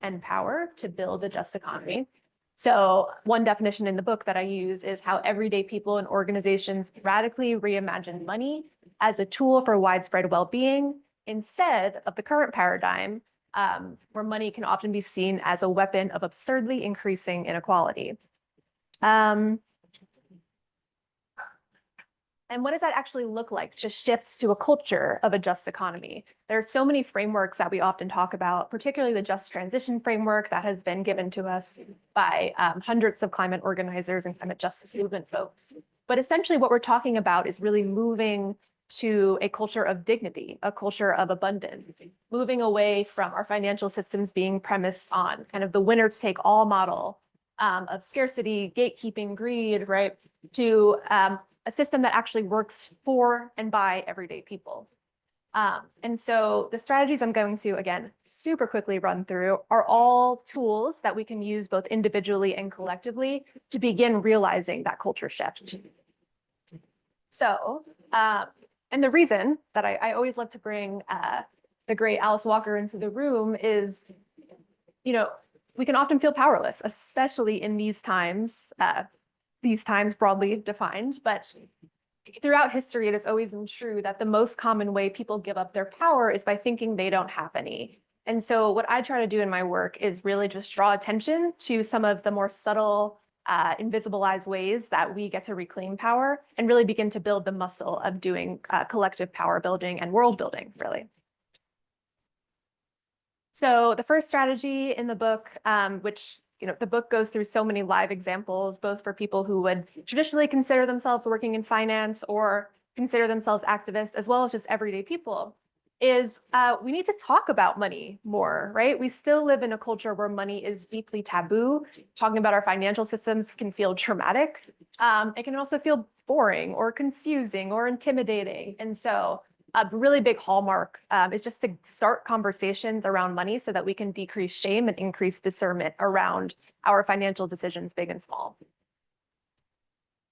and power to build a just economy. So one definition in the book that I use is how everyday people and organizations radically reimagine money as a tool for widespread well-being instead of the current paradigm, where money can often be seen as a weapon of absurdly increasing inequality. And what does that actually look like? Just shifts to a culture of a just economy. There are so many frameworks that we often talk about, particularly the just transition framework that has been given to us by hundreds of climate organizers and climate justice movement folks. But essentially what we're talking about is really moving to a culture of dignity, a culture of abundance, moving away from our financial systems being premised on kind of the winner take all model of scarcity, gatekeeping, greed, right, to a system that actually works for and by everyday people. And so the strategies I'm going to, again, super quickly run through are all tools that we can use both individually and collectively to begin realizing that culture shift. So, and the reason that I always love to bring the great Alice Walker into the room is, you know, we can often feel powerless, especially in these times broadly defined, but throughout history, it has always been true that the most common way people give up their power is by thinking they don't have any. And so what I try to do in my work is really just draw attention to some of the more subtle, invisibilized ways that we get to reclaim power and really begin to build the muscle of doing collective power building and world building, really. So the first strategy in the book, which the book goes through so many live examples, both for people who would traditionally consider themselves working in finance or consider themselves activists, as well as just everyday people, is we need to talk about money more, right? We still live in a culture where money is deeply taboo. Talking about our financial systems can feel traumatic. It can also feel boring or confusing or intimidating. And so a really big hallmark is just to start conversations around money so that we can decrease shame and increase discernment around our financial decisions, big and small.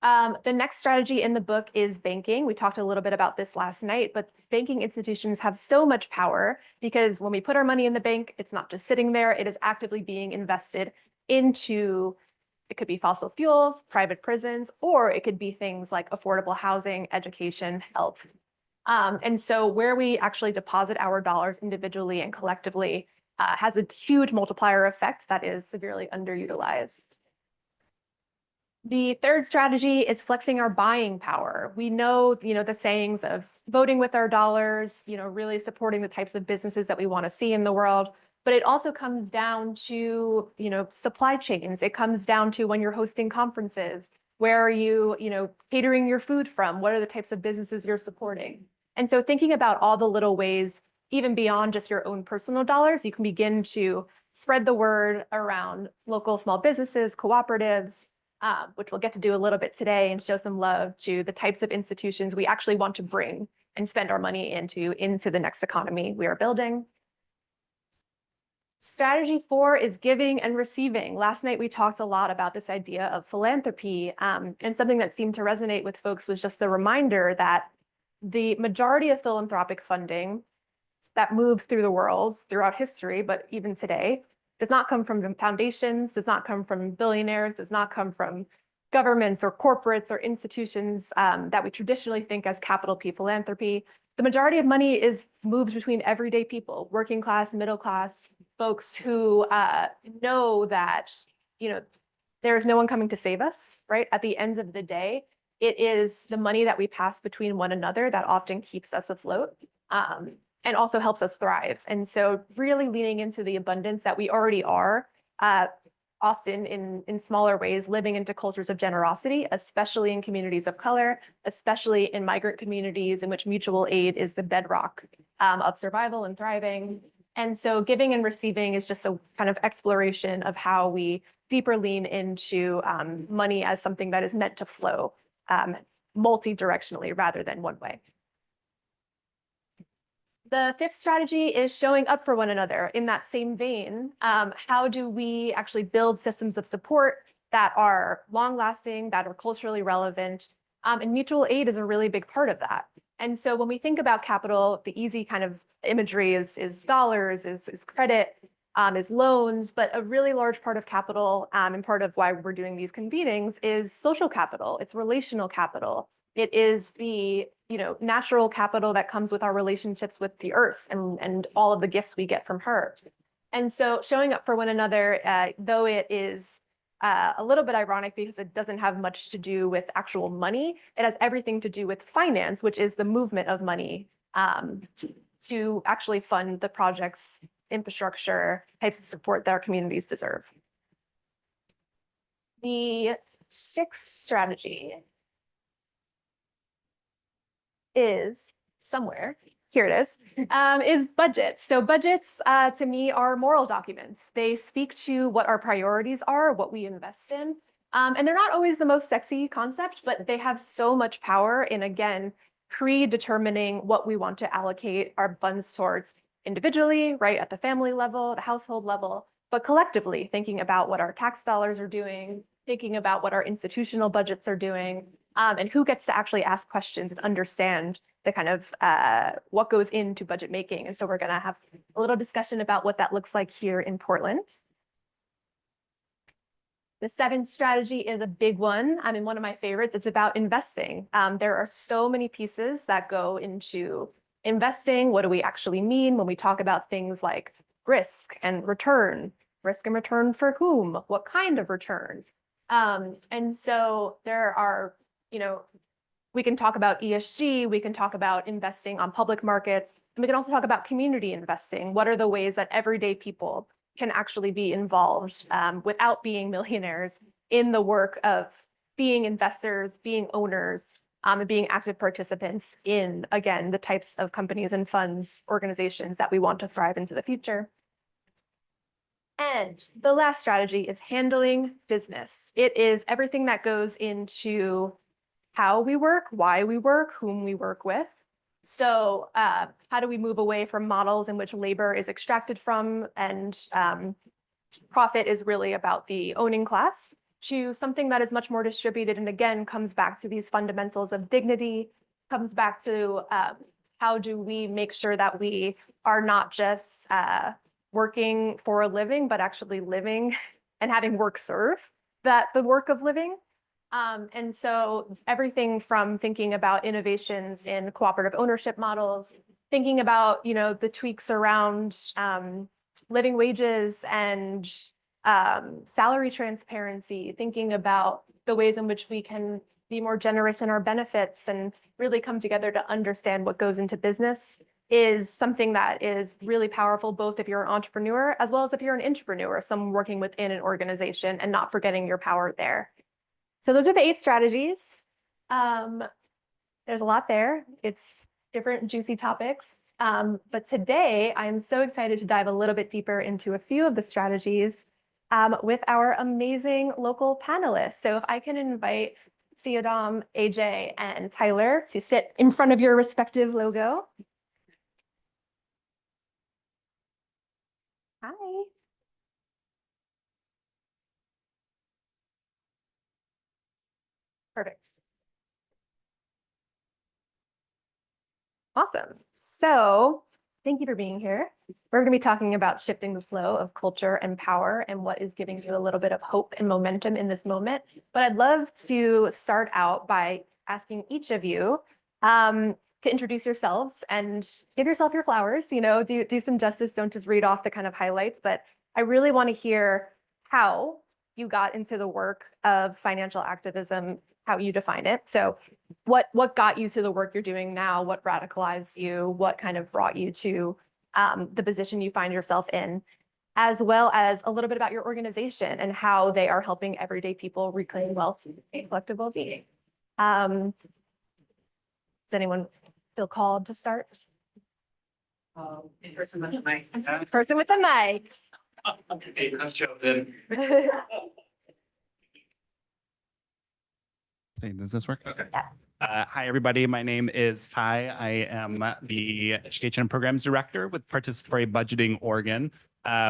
The next strategy in the book is banking. We talked a little bit about this last night, but banking institutions have so much power because when we put our money in the bank, it's not just sitting there, it is actively being invested into, it could be fossil fuels, private prisons, or it could be things like affordable housing, education, health. And so where we actually deposit our dollars individually and collectively has a huge multiplier effect that is severely underutilized. The third strategy is flexing our buying power. We know, the sayings of voting with our dollars, really supporting the types of businesses that we want to see in the world. But it also comes down to, supply chains. It comes down to when you're hosting conferences, where are you, catering your food from? What are the types of businesses you're supporting? And so thinking about all the little ways, even beyond just your own personal dollars, you can begin to spread the word around local small businesses, cooperatives, which we'll get to do a little bit today, and show some love to the types of institutions we actually want to bring and spend our money into the next economy we are building. Strategy 4 is giving and receiving. Last night, we talked a lot about this idea of philanthropy, and something that seemed to resonate with folks was just the reminder that the majority of philanthropic funding that moves through the world throughout history, but even today, does not come from foundations, does not come from billionaires, does not come from governments or corporates or institutions that we traditionally think as capital P philanthropy. The majority of money is moved between everyday people, working class, middle class, folks who know that, there is no one coming to save us, right? At the end of the day, it is the money that we pass between one another that often keeps us afloat and also helps us thrive. And so really leaning into the abundance that we already are, often in smaller ways, living into cultures of generosity, especially in communities of color, especially in migrant communities in which mutual aid is the bedrock of survival and thriving. And so giving and receiving is just a kind of exploration of how we deeper lean into money as something that is meant to flow multi-directionally rather than one way. The fifth strategy is showing up for one another. In that same vein, how do we actually build systems of support that are long-lasting, that are culturally relevant? And mutual aid is a really big part of that. And so when we think about capital, the easy kind of imagery is dollars, is credit. is loans, but a really large part of capital and part of why we're doing these convenings is social capital. It's relational capital. It is the natural capital that comes with our relationships with the earth and all of the gifts we get from her. And so showing up for one another, though it is a little bit ironic because it doesn't have much to do with actual money, it has everything to do with finance, which is the movement of money to actually fund the projects, infrastructure, types of support that our communities deserve. The sixth strategy is somewhere, here it is budgets. So budgets to me are moral documents. They speak to what our priorities are, what we invest in. And they're not always the most sexy concept, but they have so much power in, again, predetermining what we want to allocate our funds towards individually, right, at the family level, the household level, but collectively thinking about what our tax dollars are doing, thinking about what our institutional budgets are doing, and who gets to actually ask questions and understand the kind of what goes into budget making. And so we're going to have a little discussion about what that looks like here in Portland. The seventh strategy is a big one. I mean, one of my favorites. It's about investing. There are so many pieces that go into investing. What do we actually mean when we talk about things like risk and return? Risk and return for whom? What kind of return? And so there are, we can talk about ESG, we can talk about investing on public markets, and we can also talk about community investing. What are the ways that everyday people can actually be involved without being millionaires in the work of being investors, being owners, and being active participants in, again, the types of companies and funds, organizations that we want to thrive into the future. And the last strategy is handling business. It is everything that goes into how we work, why we work, whom we work with. So how do we move away from models in which labor is extracted from and profit is really about the owning class to something that is much more distributed and again comes back to these fundamentals of dignity, comes back to how do we make sure that we are not just working for a living, but actually living and having work serve the work of living. And so everything from thinking about innovations in cooperative ownership models, thinking about, the tweaks around living wages and salary transparency, thinking about the ways in which we can be more generous in our benefits and really come together to understand what goes into business is something that is really powerful, both if you're an entrepreneur as well as if you're an intrapreneur, someone working within an organization and not forgetting your power there. So those are the 8 strategies. There's a lot there. It's different juicy topics. But today I'm so excited to dive a little bit deeper into a few of the strategies with our amazing local panelists. So if I can invite Siodom, AJ, and Tyler to sit in front of your respective logo. Hi. Perfect. Awesome. So thank you for being here. We're going to be talking about shifting the flow of culture and power and what is giving you a little bit of hope and momentum in this moment. But I'd love to start out by asking each of you to introduce yourselves and give yourself your flowers, do some justice. Don't just read off the kind of highlights, but I really want to hear how you got into the work of financial activism, how you define it. So what got you to the work you're doing now? What radicalized you? What kind of brought you to the position you find yourself in, as well as a little bit about your organization and how they are helping everyday people reclaim wealth and collective well-being. Does anyone feel called to start? Person with the mic. Person with the mic. Okay, let's jump in. Does this work? Okay. Hi, everybody. My name is Ty. I am the Education and Programs Director with Participatory Budgeting Oregon.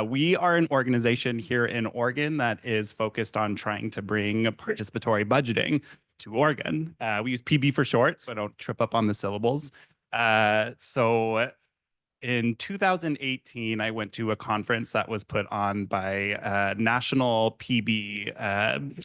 We are an organization here in Oregon that is focused on trying to bring participatory budgeting to Oregon. We use PB for short, so I don't trip up on the syllables. So in 2018, I went to a conference that was put on by a national PB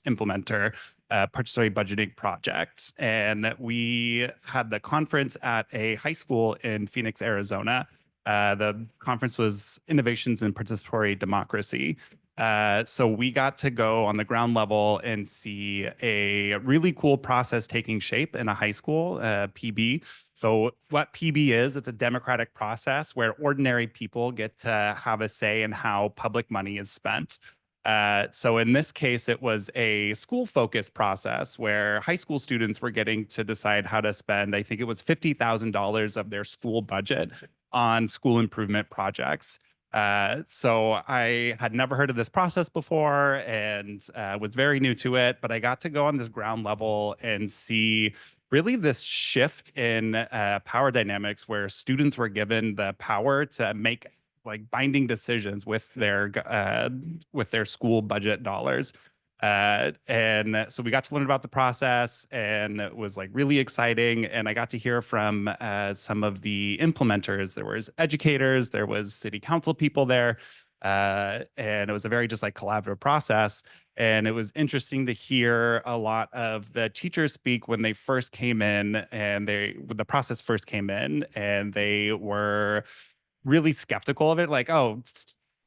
implementer, Participatory Budgeting Project. And we had the conference at a high school in Phoenix, Arizona. The conference was Innovations in Participatory Democracy. So we got to go on the ground level and see a really cool process taking shape in a high school, PB. So what PB is, it's a democratic process where ordinary people get to have a say in how public money is spent. So in this case, it was a school-focused process where high school students were getting to decide how to spend, I think it was $50,000 of their school budget on school improvement projects. So I had never heard of this process before and was very new to it, but I got to go on this ground level and see really this shift in power dynamics where students were given the power to make like binding decisions with their school budget dollars. And so we got to learn about the process, and it was like really exciting. And I got to hear from some of the implementers. There was educators, there was city council people there, and it was a very just like collaborative process. And it was interesting to hear a lot of the teachers speak when they first came in, and when the process first came in, and they were really skeptical of it, like, oh,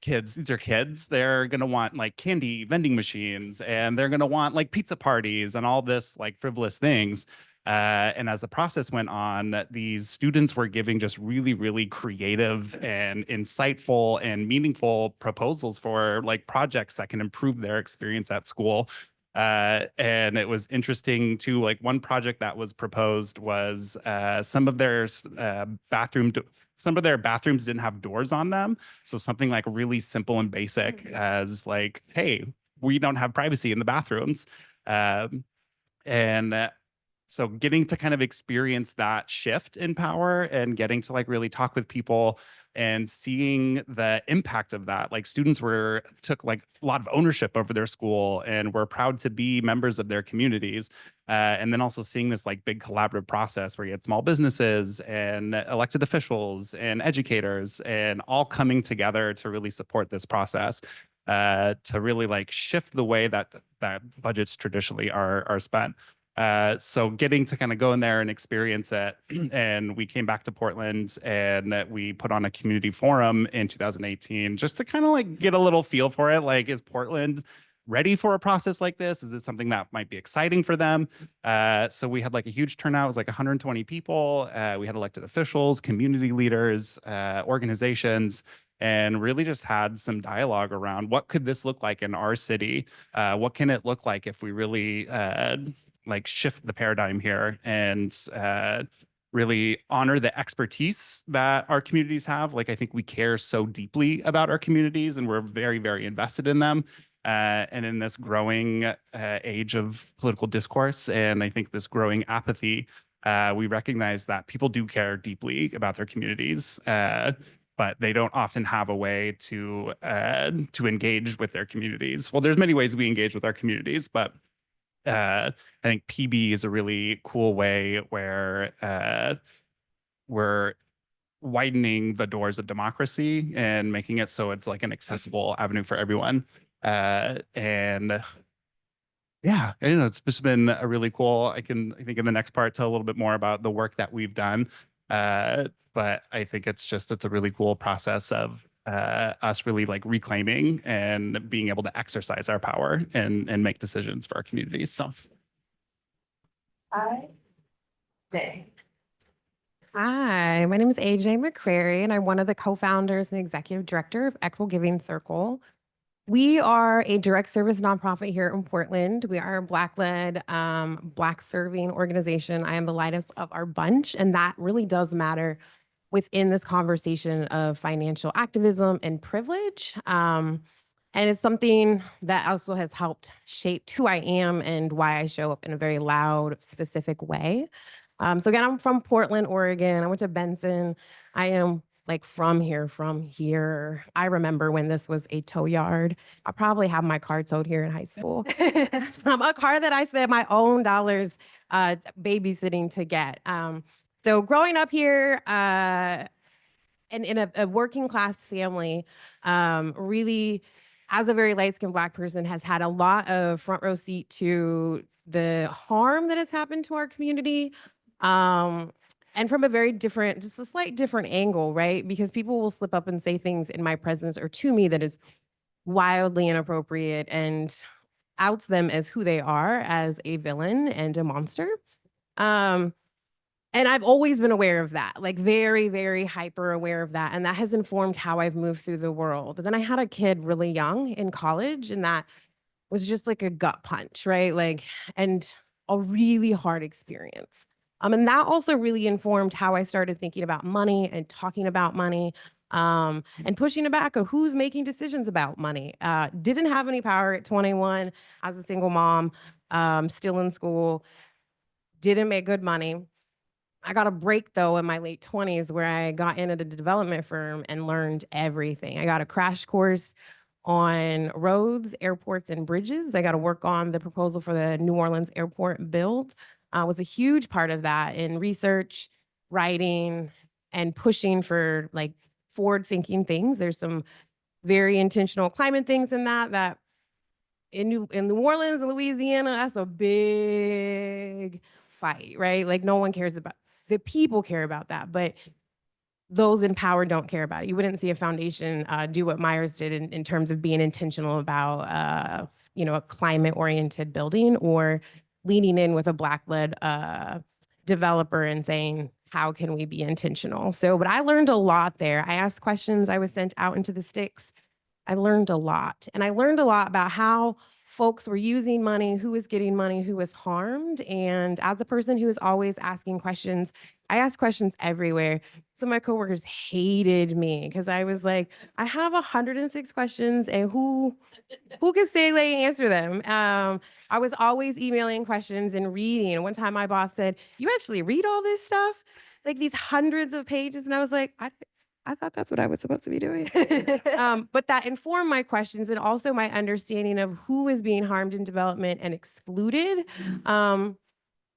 kids, these are kids. They're going to want like candy vending machines, and they're going to want like pizza parties and all this like frivolous things. And as the process went on, these students were giving just really, really creative and insightful and meaningful proposals for like projects that can improve their experience at school. And it was interesting too, like one project that was proposed was some of their bathrooms didn't have doors on them. So something like really simple and basic as like, hey, we don't have privacy in the bathrooms. And so getting to kind of experience that shift in power and getting to like really talk with people and seeing the impact of that, like students took like a lot of ownership over their school and were proud to be members of their communities. And then also seeing this like big collaborative process where you had small businesses and elected officials and educators and all coming together to really support this process, to really like shift the way that budgets traditionally are spent. So getting to kind of go in there and experience it. And we came back to Portland and we put on a community forum in 2018 just to kind of like get a little feel for it. Like, is Portland ready for a process like this? Is it something that might be exciting for them? So we had like a huge turnout. It was like 120 people. We had elected officials, community leaders, organizations, and really just had some dialogue around what could this look like in our city? What can it look like if we really like shift the paradigm here and really honor the expertise that our communities have. Like, I think we care so deeply about our communities and we're very, very invested in them. And in this growing age of political discourse, and I think this growing apathy, we recognize that people do care deeply about their communities, but they don't often have a way to engage with their communities. Well, there's many ways we engage with our communities, but I think PB is a really cool way where we're widening the doors of democracy and making it so it's like an accessible avenue for everyone. And yeah, you know, it's just been a really cool. I think in the next part tell a little bit more about the work that we've done. But I think it's a really cool process of us really like reclaiming and being able to exercise our power and make decisions for our communities. So Hi, my name is AJ McCreary, and I'm one of the co-founders and executive director of Equitable Giving Circle. We are a direct service nonprofit here in Portland. We are a Black-led, Black-serving organization. I am the lightest of our bunch, and that really does matter within this conversation of financial activism and privilege. And it's something that also has helped shape who I am and why I show up in a very loud, specific way. So again, I'm from Portland, Oregon. I went to Benson. I am like from here. I remember when this was a tow yard. I probably have my car towed here in high school. A car that I spent my own dollars babysitting to get. So growing up here, and in a working class family, really, as a very light-skinned Black person, has had a lot of front row seat to the harm that has happened to our community. And from a very different, just a slight different angle, right? Because people will slip up and say things in my presence or to me that is wildly inappropriate and outs them as who they are, as a villain and a monster. And I've always been aware of that, like very, very hyper aware of that. And that has informed how I've moved through the world. And then I had a kid really young in college, and that was just like a gut punch, right? Like, and a really hard experience. And that also really informed how I started thinking about money and talking about money, and pushing back of who's making decisions about money. Didn't have any power at 21 as a single mom, still in school, didn't make good money. I got a break though in my late 20s where I got in at a development firm and learned everything. I got a crash course on roads, airports, and bridges. I got to work on the proposal for the New Orleans airport build. Was a huge part of that in research, writing, and pushing for like forward-thinking things. There's some very intentional climate things in that in New Orleans and Louisiana, that's a big fight, right? Like no one cares about, the people care about that, but those in power don't care about it. You wouldn't see a foundation do what Myers did in terms of being intentional about, a climate-oriented building, or leaning in with a Black-led developer and saying, how can we be intentional? So, but I learned a lot there. I asked questions. I was sent out into the sticks. I learned a lot. And I learned a lot about how folks were using money, who was getting money, who was harmed. And as a person who is always asking questions, I asked questions everywhere. So my coworkers hated me because I was like, I have 106 questions, and who can say they answer them? I was always emailing questions and reading. And one time my boss said, "You actually read all this stuff? Like these hundreds of pages?" And I was like, I thought that's what I was supposed to be doing. But that informed my questions and also my understanding of who is being harmed in development and excluded.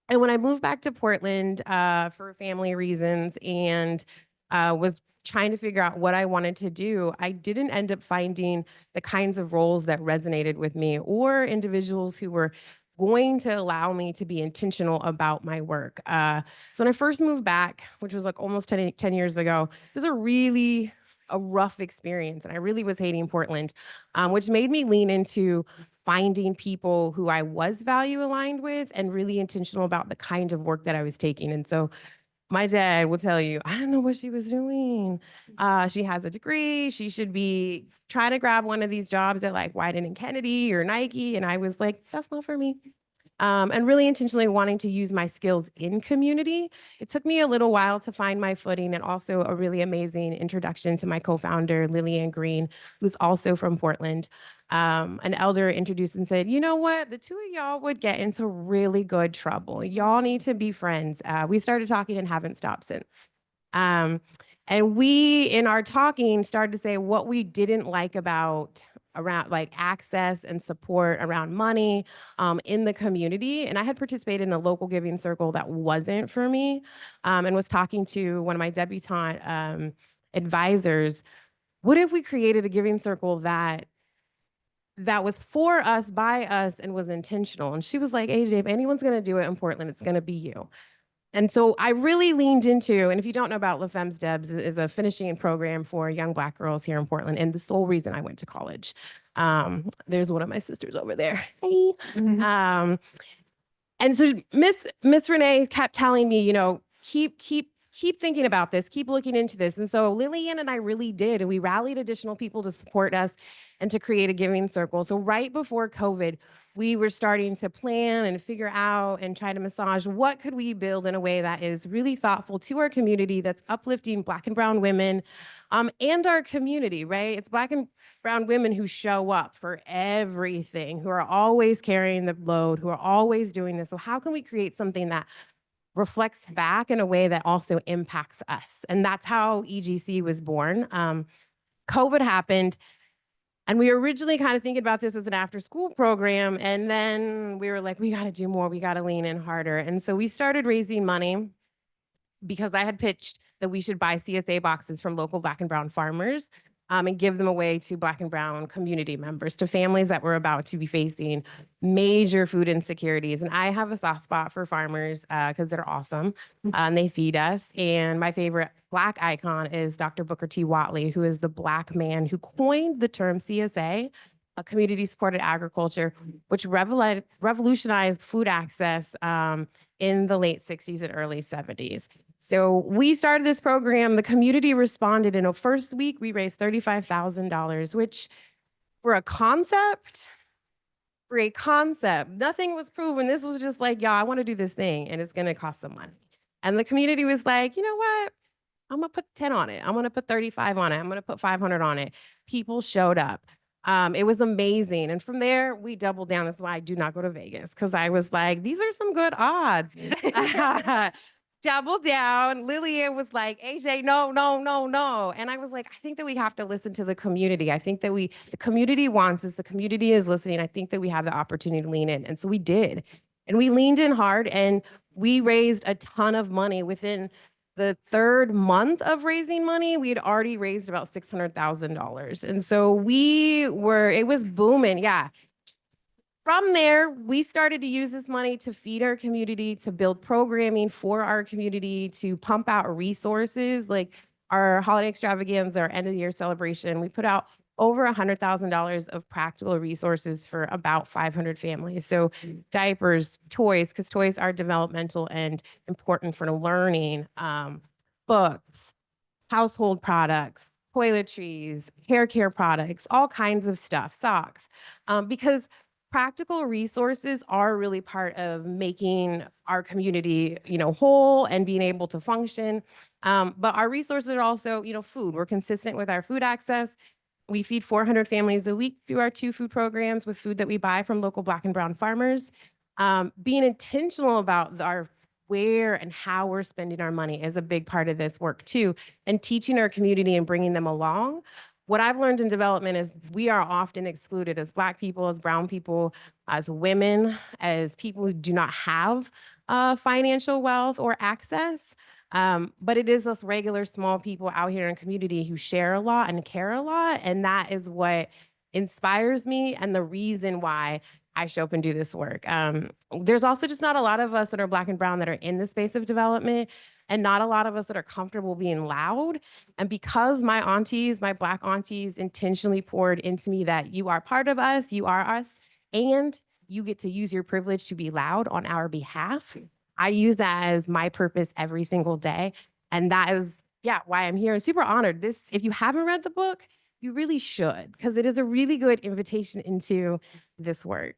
And when I moved back to Portland for family reasons and was trying to figure out what I wanted to do, I didn't end up finding the kinds of roles that resonated with me or individuals who were going to allow me to be intentional about my work. So when I first moved back, which was like almost 10 years ago, it was a rough experience. And I really was hating Portland, which made me lean into finding people who I was value aligned with and really intentional about the kind of work that I was taking. And so my dad will tell you, I don't know what she was doing. She has a degree. She should be trying to grab one of these jobs at like Wyden and Kennedy or Nike. And I was like, that's not for me. And really intentionally wanting to use my skills in community. It took me a little while to find my footing, and also a really amazing introduction to my co-founder, Lillian Green, who's also from Portland. An elder introduced and said, you know what, the two of y'all would get into really good trouble. Y'all need to be friends. We started talking and haven't stopped since. And we, in our talking, started to say what we didn't like about around like access and support around money in the community. And I had participated in a local giving circle that wasn't for me, and was talking to one of my debutante advisors. What if we created a giving circle that was for us, by us, and was intentional? And she was like, AJ, if anyone's gonna do it in Portland, it's gonna be you. And so I really leaned into, and if you don't know about La Femmes Debs, is a finishing program for young Black girls here in Portland, and the sole reason I went to college. There's one of my sisters over there. Hey. And so Miss Renee kept telling me, keep thinking about this, keep looking into this. And so Lillian and I really did, and we rallied additional people to support us and to create a giving circle. So right before COVID, we were starting to plan and figure out and try to massage what could we build in a way that is really thoughtful to our community, that's uplifting Black and brown women, and our community, right? It's Black and brown women who show up for everything, who are always carrying the load, who are always doing this. So how can we create something that reflects back in a way that also impacts us? And that's how EGC was born. COVID happened, and we were originally kind of thinking about this as an after-school program, and then we were like, we got to do more, we got to lean in harder. And so we started raising money because I had pitched that we should buy CSA boxes from local Black and brown farmers and give them away to Black and brown community members, to families that were about to be facing major food insecurities. And I have a soft spot for farmers because they're awesome and they feed us. And my favorite Black icon is Dr. Booker T. Watley, who is the Black man who coined the term CSA, a community-supported agriculture, which revolutionized food access in the late 60s and early 70s. So we started this program. The community responded. In a first week, we raised $35,000, which for a concept, nothing was proven. This was just like, y'all, I want to do this thing and it's going to cost some money. And the community was like, you know what? I'm going to put 10 on it. I'm going to put 35 on it. I'm going to put 500 on it. People showed up. It was amazing. And from there, we doubled down. That's why I do not go to Vegas, because I was like, these are some good odds. Double down. Lillian was like, AJ, no, no, no, no. And I was like, I think that we have to listen to the community. I think that the community wants us. The community is listening. I think that we have the opportunity to lean in. And so we did. And we leaned in hard and we raised a ton of money. Within the third month of raising money, we had already raised about $600,000. And so it was booming. Yeah. From there, we started to use this money to feed our community, to build programming for our community, to pump out resources like our holiday extravaganza, our end of the year celebration. We put out over $100,000 of practical resources for about 500 families. So diapers, toys, because toys are developmental and important for learning, books, household products, toiletries, hair care products, all kinds of stuff, socks, because practical resources are really part of making our community, whole and being able to function. But our resources are also, food. We're consistent with our food access. We feed 400 families a week through our 2 food programs with food that we buy from local Black and brown farmers. Being intentional about our where and how we're spending our money is a big part of this work too, and teaching our community and bringing them along. What I've learned in development is we are often excluded as Black people, as brown people, as women, as people who do not have financial wealth or access. But it is us regular small people out here in community who share a lot and care a lot. And that is what inspires me and the reason why I show up and do this work. There's also just not a lot of us that are Black and brown that are in the space of development, and not a lot of us that are comfortable being loud. And because my Black aunties intentionally poured into me that you are part of us, you are us, and you get to use your privilege to be loud on our behalf, I use that as my purpose every single day. And that is, why I'm here and super honored. If you haven't read the book, you really should, because it is a really good invitation into this work.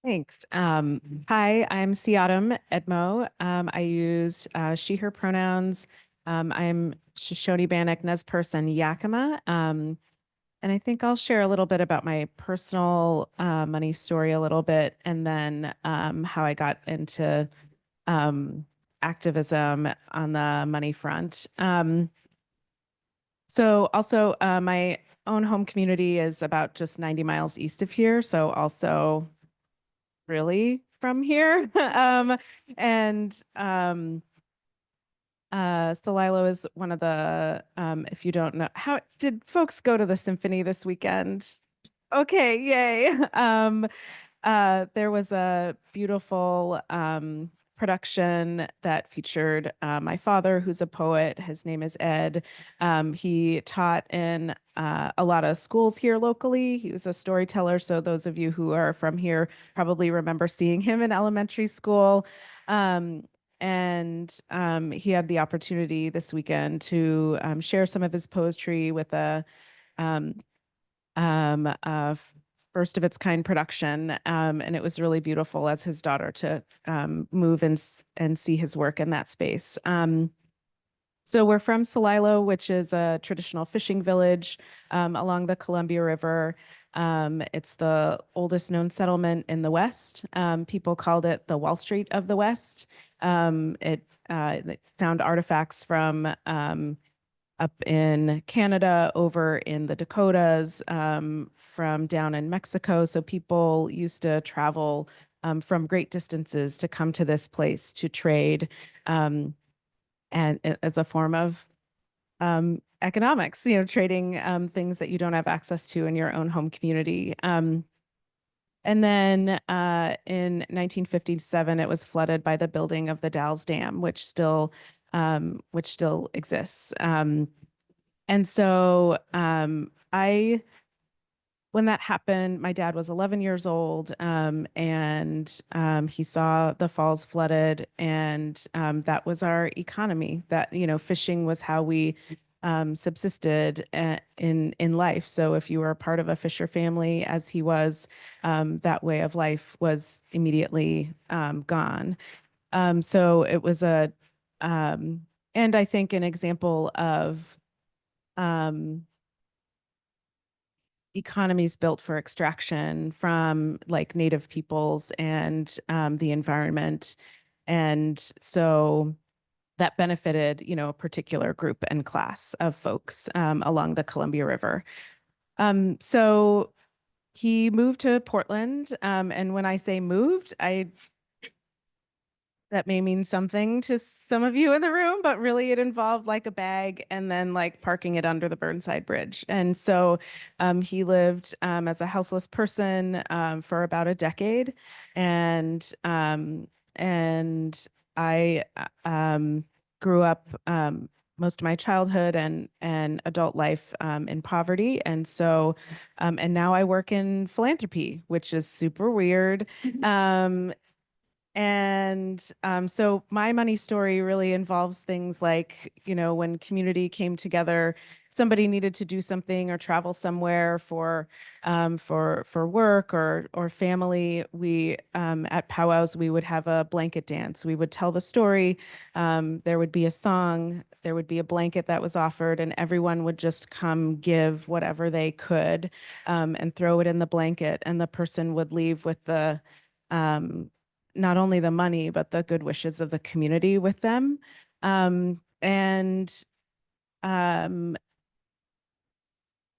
Thanks. Hi, I'm Edmo. I use she, her pronouns. I'm Shoshone Bannock, Nez Perce, and Yakima. And I think I'll share a little bit about my personal money story a little bit, and then how I got into activism on the money front. So also my own home community is about just 90 miles east of here. So also really from here. Celilo is one of the, if you don't know, how did folks go to the symphony this weekend? Okay, yay. There was a beautiful production that featured my father, who's a poet. His name is Ed. He taught in a lot of schools here locally. He was a storyteller. So those of you who are from here probably remember seeing him in elementary school. And he had the opportunity this weekend to share some of his poetry with a first of its kind production. And it was really beautiful as his daughter to move and see his work in that space. So we're from Celilo, which is a traditional fishing village along the Columbia River. It's the oldest known settlement in the West. People called it the Wall Street of the West. It found artifacts from up in Canada, over in the Dakotas, from down in Mexico. So people used to travel from great distances to come to this place to trade, and as a form of economics, trading things that you don't have access to in your own home community. And then in 1957, it was flooded by the building of the Dalles Dam, which still exists. And so when that happened, my dad was 11 years old, and he saw the falls flooded, and that was our economy. That, fishing was how we subsisted in life. So if you were a part of a fisher family, as he was, that way of life was immediately gone. So it was and I think an example of economies built for extraction from like native peoples and the environment. And so that benefited, a particular group and class of folks along the Columbia River. So he moved to Portland. And when I say moved, that may mean something to some of you in the room, but really it involved like a bag and then like parking it under the Burnside Bridge. And so he lived as a houseless person for about a decade. And I grew up most of my childhood and adult life in poverty. And so, and now I work in philanthropy, which is super weird. So my money story really involves things like, when community came together, somebody needed to do something or travel somewhere for work or family. We at powwows, we would have a blanket dance. We would tell the story. There would be a song. There would be a blanket that was offered, and everyone would just come give whatever they could and throw it in the blanket, and the person would leave with the not only the money, but the good wishes of the community with them. And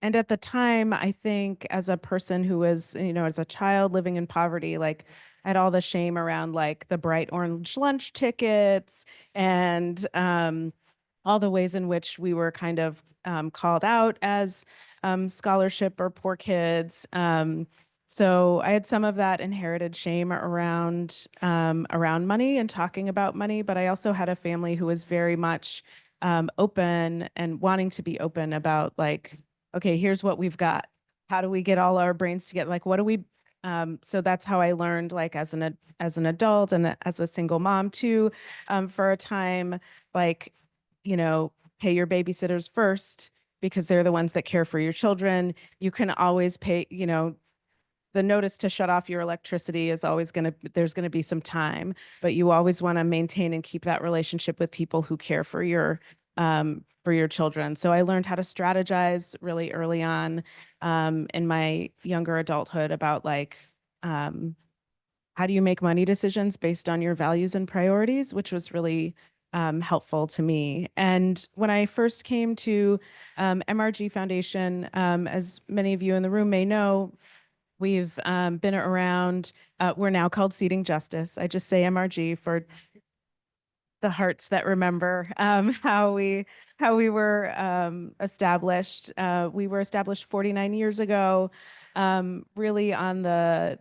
at the time, I think as a person who was, as a child living in poverty, like I had all the shame around like the bright orange lunch tickets and all the ways in which we were kind of called out as scholarship or poor kids. So I had some of that inherited shame around money and talking about money, but I also had a family who was very much open and wanting to be open about like, okay, here's what we've got. How do we get all our brains together? Like, what do we? So that's how I learned, like as an adult and as a single mom too, for a time, like, pay your babysitters first because they're the ones that care for your children. You can always pay, the notice to shut off your electricity is always there's going to be some time, but you always want to maintain and keep that relationship with people who care for your children. So I learned how to strategize really early on in my younger adulthood about like, how do you make money decisions based on your values and priorities, which was really helpful to me. And when I first came to MRG Foundation, as many of you in the room may know, we've been around, we're now called Seeding Justice. I just say MRG for the hearts that remember how we were established. We were established 49 years ago, really on the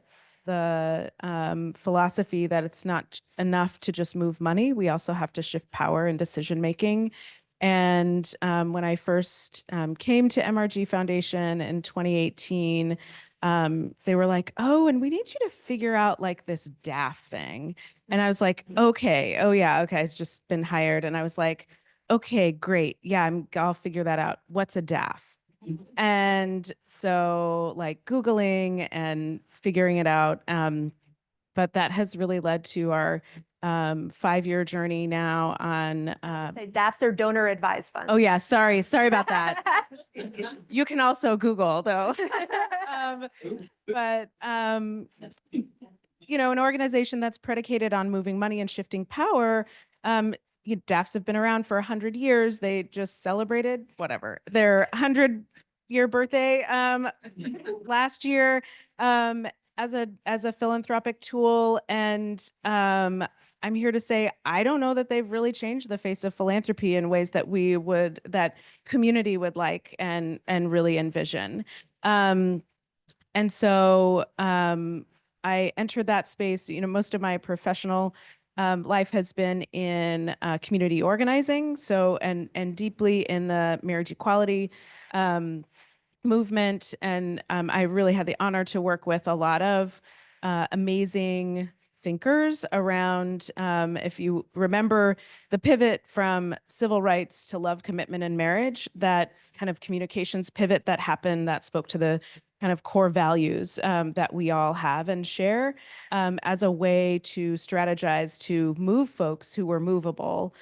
philosophy that it's not enough to just move money. We also have to shift power and decision making. And when I first came to MRG Foundation in 2018, they were like, oh, and we need you to figure out like this DAF thing. And I was like, okay, oh yeah, okay, I've just been hired. And I was like, okay, great. Yeah, I'll figure that out. What's a DAF? And so like Googling and figuring it out. But that has really led to our 5-year journey now on Say DAFs are donor advised funds. oh yeah, sorry about that. You can also Google though. But an organization that's predicated on moving money and shifting power DAFs have been around for 100 years. They just celebrated whatever their 100-year birthday last year as a philanthropic tool. And I'm here to say I don't know that they've really changed the face of philanthropy in ways that that community would like and really envision. And so I entered that space. Most of my professional life has been in community organizing, so and deeply in the marriage equality movement. And I really had the honor to work with a lot of amazing thinkers around, if you remember the pivot from civil rights to love, commitment, and marriage, that kind of communications pivot that happened that spoke to the kind of core values that we all have and share as a way to strategize to move folks who were movable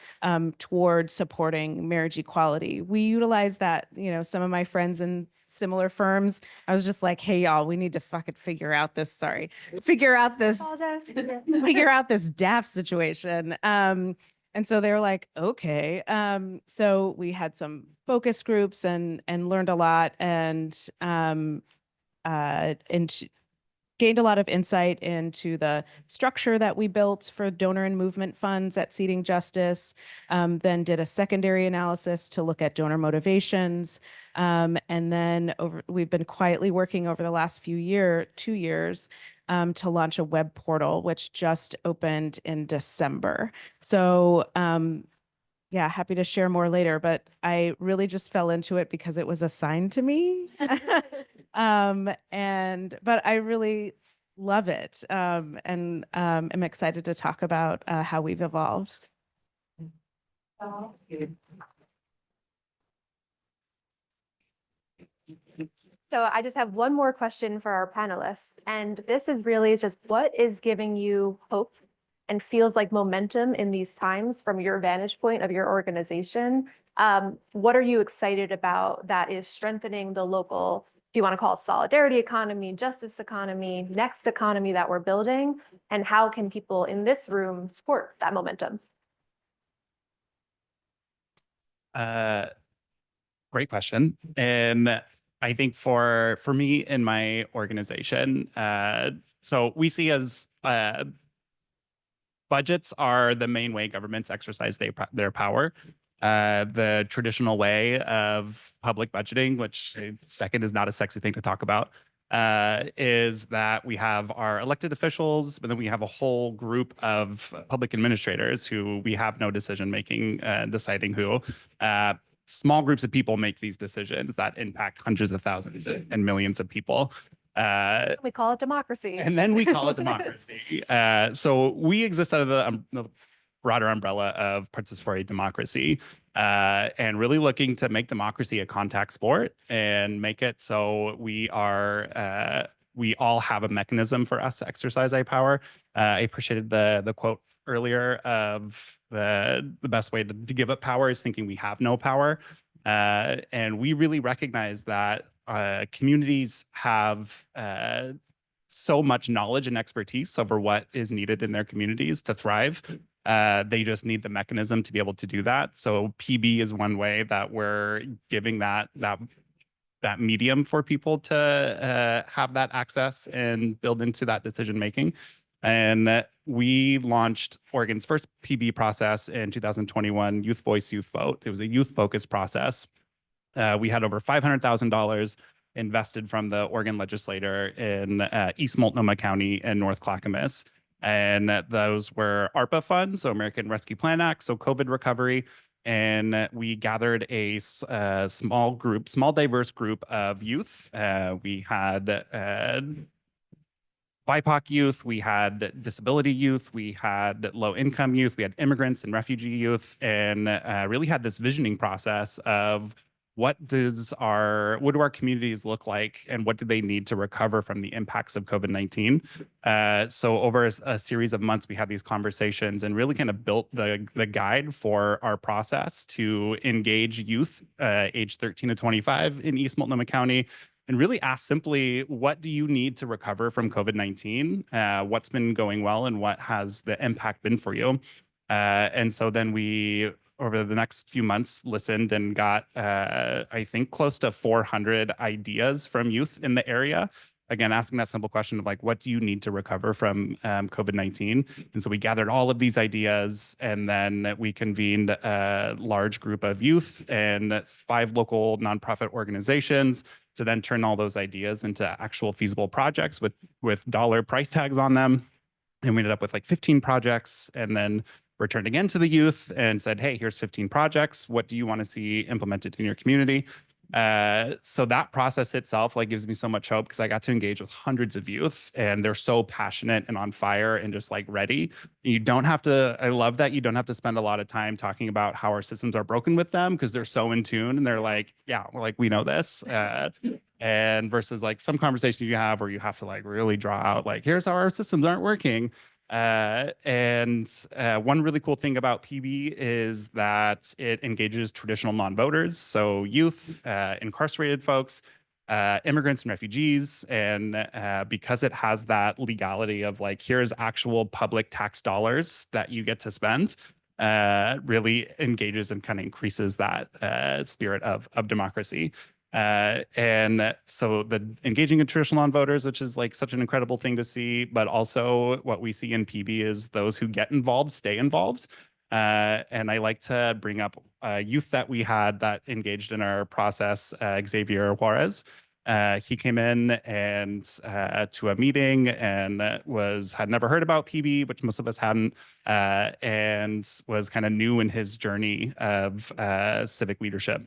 toward supporting marriage equality. We utilize that, some of my friends in similar firms, I was just like, hey, y'all, we need to fucking figure out this DAF situation. And so they were like, okay. So we had some focus groups and learned a lot and gained a lot of insight into the structure that we built for donor and movement funds at Seeding Justice, then did a secondary analysis to look at donor motivations. And then we've been quietly working over the last 2 years to launch a web portal, which just opened in December. So yeah, happy to share more later, but I really just fell into it because it was assigned to me. But I really love it. And I'm excited to talk about how we've evolved. So I just have one more question for our panelists, and this is really just what is giving you hope and feels like momentum in these times from your vantage point of your organization? What are you excited about that is strengthening the local, if you want to call it solidarity economy, justice economy, next economy that we're building? And how can people in this room support that momentum? Great question. And I think for me in my organization, so we see as budgets are the main way governments exercise their power. The traditional way of public budgeting, which second is not a sexy thing to talk about, is that we have our elected officials, but then we have a whole group of public administrators who we have no decision making, deciding who. Small groups of people make these decisions that impact hundreds of thousands and millions of people. We call it democracy. And then we call it democracy. So we exist under the broader umbrella of participatory democracy, and really looking to make democracy a contact sport and make it so we all have a mechanism for us to exercise our power. I appreciated the quote earlier of the best way to give up power is thinking we have no power. And we really recognize that communities have so much knowledge and expertise over what is needed in their communities to thrive. They just need the mechanism to be able to do that. So PB is one way that we're giving that medium for people to have that access and build into that decision making. And we launched Oregon's first PB process in 2021, Youth Voice, Youth Vote. It was a youth-focused process. We had over $500,000 invested from the Oregon legislator in East Multnomah County and North Clackamas. And those were ARPA funds, so American Rescue Plan Act, so COVID recovery. And we gathered a small diverse group of youth. We had BIPOC youth, we had disability youth, we had low-income youth, we had immigrants and refugee youth, and really had this visioning process of what do our communities look like and what do they need to recover from the impacts of COVID-19? So over a series of months, we had these conversations and really kind of built the guide for our process to engage youth age 13 to 25 in East Multnomah County and really ask simply, what do you need to recover from COVID-19? What's been going well and what has the impact been for you? And so then we, over the next few months, listened and got, I think, close to 400 ideas from youth in the area. Again, asking that simple question of like, what do you need to recover from COVID-19? And so we gathered all of these ideas, and then we convened a large group of youth and 5 local nonprofit organizations to then turn all those ideas into actual feasible projects with dollar price tags on them. And we ended up with like 15 projects, and then returned again to the youth and said, hey, here's 15 projects. What do you want to see implemented in your community? So that process itself like gives me so much hope, because I got to engage with hundreds of youth, and they're so passionate and on fire and just like ready. You don't have to, I love that you don't have to spend a lot of time talking about how our systems are broken with them, because they're so in tune and they're like, yeah, we're like, we know this. And versus like some conversations you have where you have to like really draw out like, here's how our systems aren't working. One really cool thing about PB is that it engages traditional non-voters, so youth, incarcerated folks, immigrants and refugees. And because it has that legality of like, here's actual public tax dollars that you get to spend, really engages and kind of increases that spirit of democracy. And so the engaging in traditional non-voters, which is like such an incredible thing to see, but also what we see in PB is those who get involved stay involved. And I like to bring up youth that we had that engaged in our process, Xavier Juarez. He came in and to a meeting and had never heard about PB, which most of us hadn't, and was kind of new in his journey of civic leadership.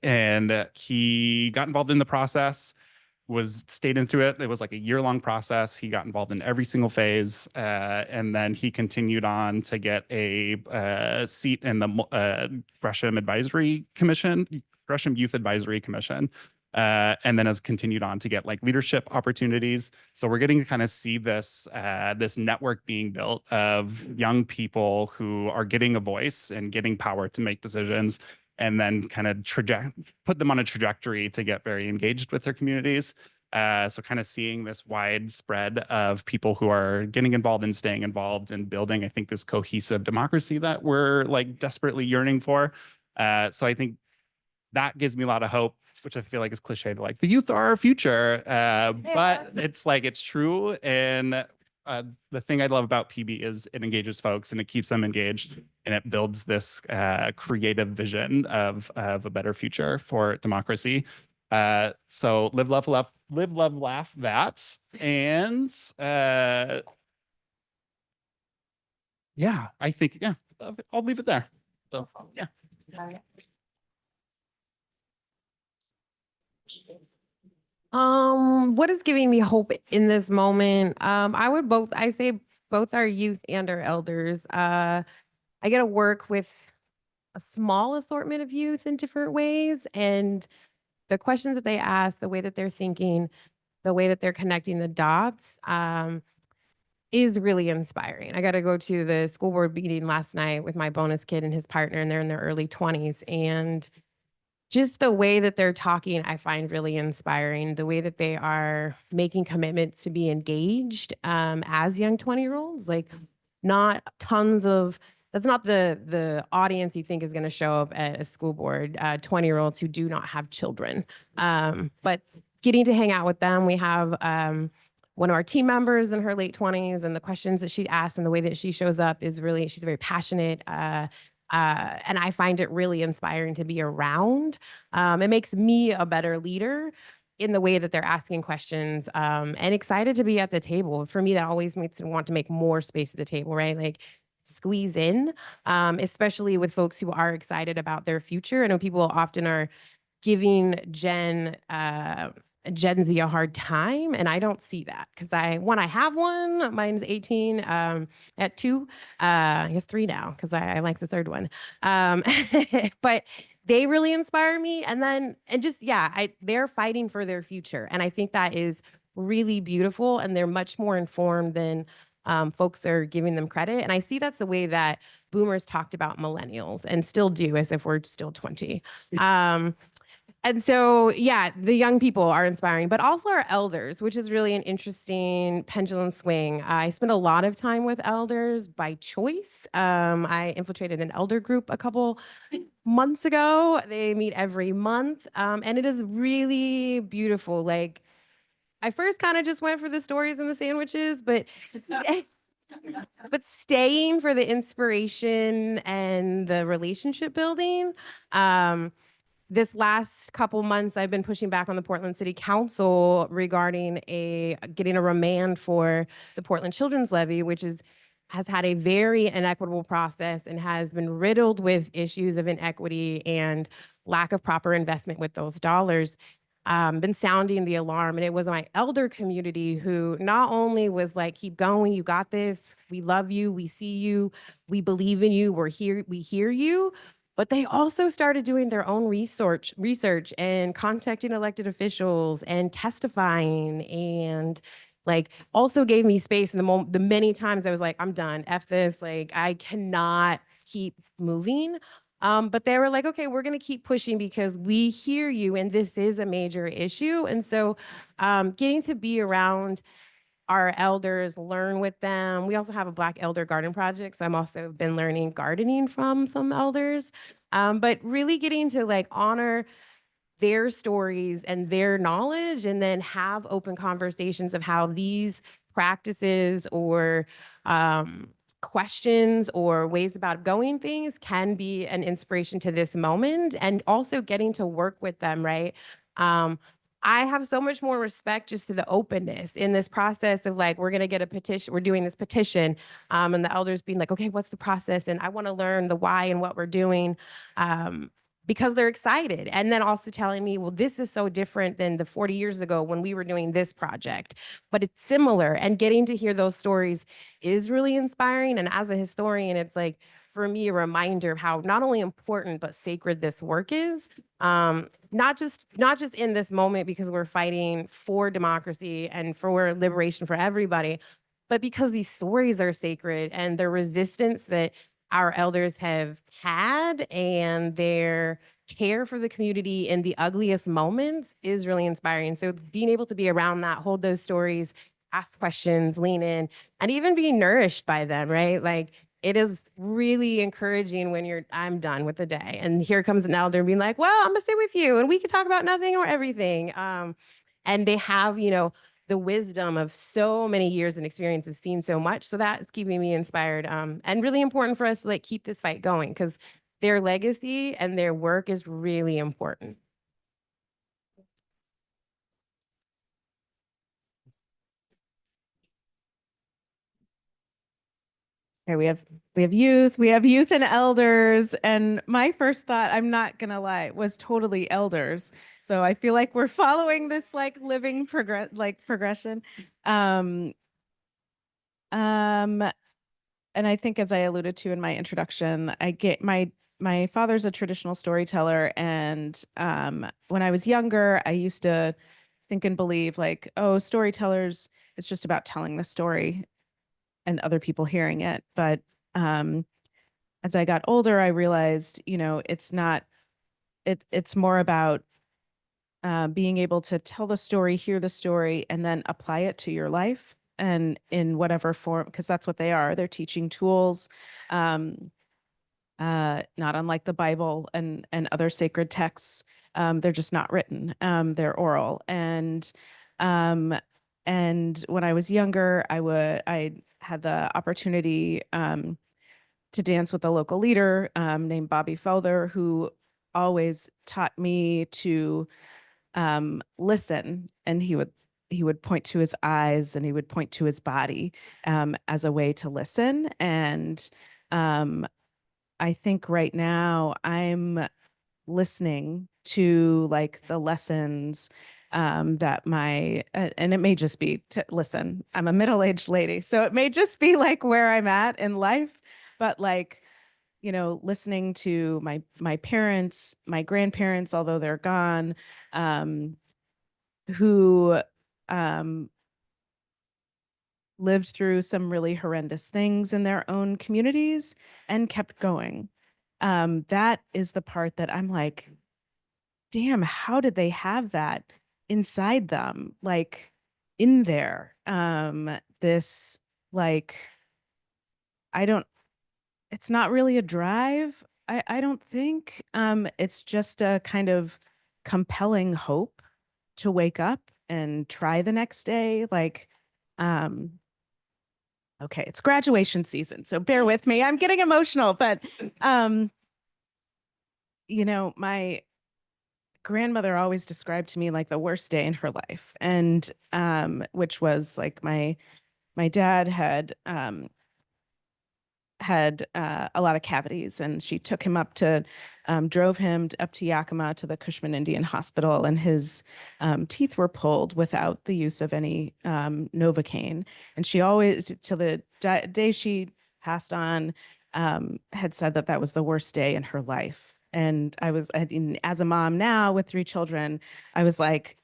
And he got involved in the process, stayed into it. It was like a year-long process. He got involved in every single phase, and then he continued on to get a seat in the Gresham Advisory Commission, Gresham Youth Advisory Commission, and then has continued on to get like leadership opportunities. So we're getting to kind of see this this network being built of young people who are getting a voice and getting power to make decisions, and then kind of put them on a trajectory to get very engaged with their communities. So kind of seeing this widespread of people who are getting involved and staying involved and building, I think, this cohesive democracy that we're like desperately yearning for. So I think that gives me a lot of hope, which I feel like is cliche to like, the youth are our future, but it's like, it's true. And the thing I love about PB is it engages folks and it keeps them engaged, and it builds this creative vision of a better future for democracy. So live, love, laugh that. And yeah, I think, yeah, I'll leave it there. So yeah. What is giving me hope in this moment? I say both our youth and our elders. I get to work with a small assortment of youth in different ways, and the questions that they ask, the way that they're thinking, the way that they're connecting the dots, is really inspiring. I got to go to the school board meeting last night with my bonus kid and his partner, and they're in their early 20s. And just the way that they're talking, I find really inspiring. The way that they are making commitments to be engaged as young 20-year-olds, like not tons of, that's not the audience you think is going to show up at a school board, 20-year-olds who do not have children. But getting to hang out with them, we have one of our team members in her late 20s, and the questions that she asks and the way that she shows up is really, she's very passionate. And I find it really inspiring to be around. It makes me a better leader in the way that they're asking questions, and excited to be at the table. For me, that always makes me want to make more space at the table, right? Like squeeze in, especially with folks who are excited about their future. I know people often are giving Gen Z a hard time, and I don't see that, because I have one. Mine's 18, at 2, I guess 3 now, because I like the third one. But they really inspire me, and just they're fighting for their future, and I think that is really beautiful, and they're much more informed than folks are giving them credit. And I see that's the way that boomers talked about millennials and still do, as if we're still 20. And so, yeah, the young people are inspiring, but also our elders, which is really an interesting pendulum swing. I spent a lot of time with elders by choice. I infiltrated an elder group a couple months ago. They meet every month, and it is really beautiful. Like, I first kind of just went for the stories and the sandwiches, but staying for the inspiration and the relationship building. This last couple months, I've been pushing back on the Portland City Council regarding getting a remand for the Portland Children's Levy, which has had a very inequitable process and has been riddled with issues of inequity and lack of proper investment with those dollars. Been sounding the alarm, and it was my elder community who not only was like, keep going, you got this, we love you, we see you, we believe in you, we're here, we hear you, but they also started doing their own research and contacting elected officials and testifying, and like also gave me space in the many times I was like, I'm done, F this, like I cannot keep moving. But they were like, okay, we're going to keep pushing because we hear you and this is a major issue. And so getting to be around our elders, learn with them. We also have a Black Elder Garden Project. So I'm also been learning gardening from some elders, but really getting to like honor their stories and their knowledge and then have open conversations of how these practices or questions or ways about going things can be an inspiration to this moment, and also getting to work with them, right? I have so much more respect just to the openness in this process of like, we're going to get a petition, we're doing this petition, and the elders being like, okay, what's the process? And I want to learn the why and what we're doing. Because they're excited. And then also telling me, well, this is so different than the 40 years ago when we were doing this project, but it's similar. And getting to hear those stories is really inspiring. And as a historian, it's like, for me, a reminder of how not only important, but sacred this work is. Not just in this moment because we're fighting for democracy and for liberation for everybody, but because these stories are sacred and the resistance that our elders have had and their care for the community in the ugliest moments is really inspiring. So being able to be around that, hold those stories, ask questions, lean in, and even be nourished by them, right? Like it is really encouraging when I'm done with the day and here comes an elder being like, well, I'm gonna sit with you and we can talk about nothing or everything. And they have, the wisdom of so many years and experience of seeing so much. So that is keeping me inspired, and really important for us to like keep this fight going because their legacy and their work is really important. Okay, we have youth and elders. And my first thought, I'm not gonna lie, was totally elders. So I feel like we're following this like living progression. And I think as I alluded to in my introduction, I get my father's a traditional storyteller. And when I was younger, I used to think and believe like, oh, storytellers, it's just about telling the story and other people hearing it. But as I got older, I realized, it's not, it's more about being able to tell the story, hear the story, and then apply it to your life and in whatever form, because that's what they are. They're teaching tools, not unlike the Bible and other sacred texts. They're just not written. They're oral. And when I was younger, I had the opportunity to dance with a local leader named Bobby Felder, who always taught me to listen. And he would point to his eyes and he would point to his body as a way to listen. And I think right now I'm listening to like the lessons that and it may just be listen, I'm a middle-aged lady, so it may just be like where I'm at in life, but like, listening to my parents, my grandparents, although they're gone, who lived through some really horrendous things in their own communities and kept going. That is the part that I'm like, damn, how did they have that inside them, like in there? This, like, it's not really a drive. I don't think. It's just a kind of compelling hope to wake up and try the next day. Like, okay, it's graduation season, so bear with me. I'm getting emotional, but my grandmother always described to me like the worst day in her life, and which was like my dad had a lot of cavities, and she took him drove him up to Yakima to the Cushman Indian Hospital, and his teeth were pulled without the use of any Novocaine. And she always, till the day she passed on, had said that was the worst day in her life. And as a mom now with 3 children, I was like,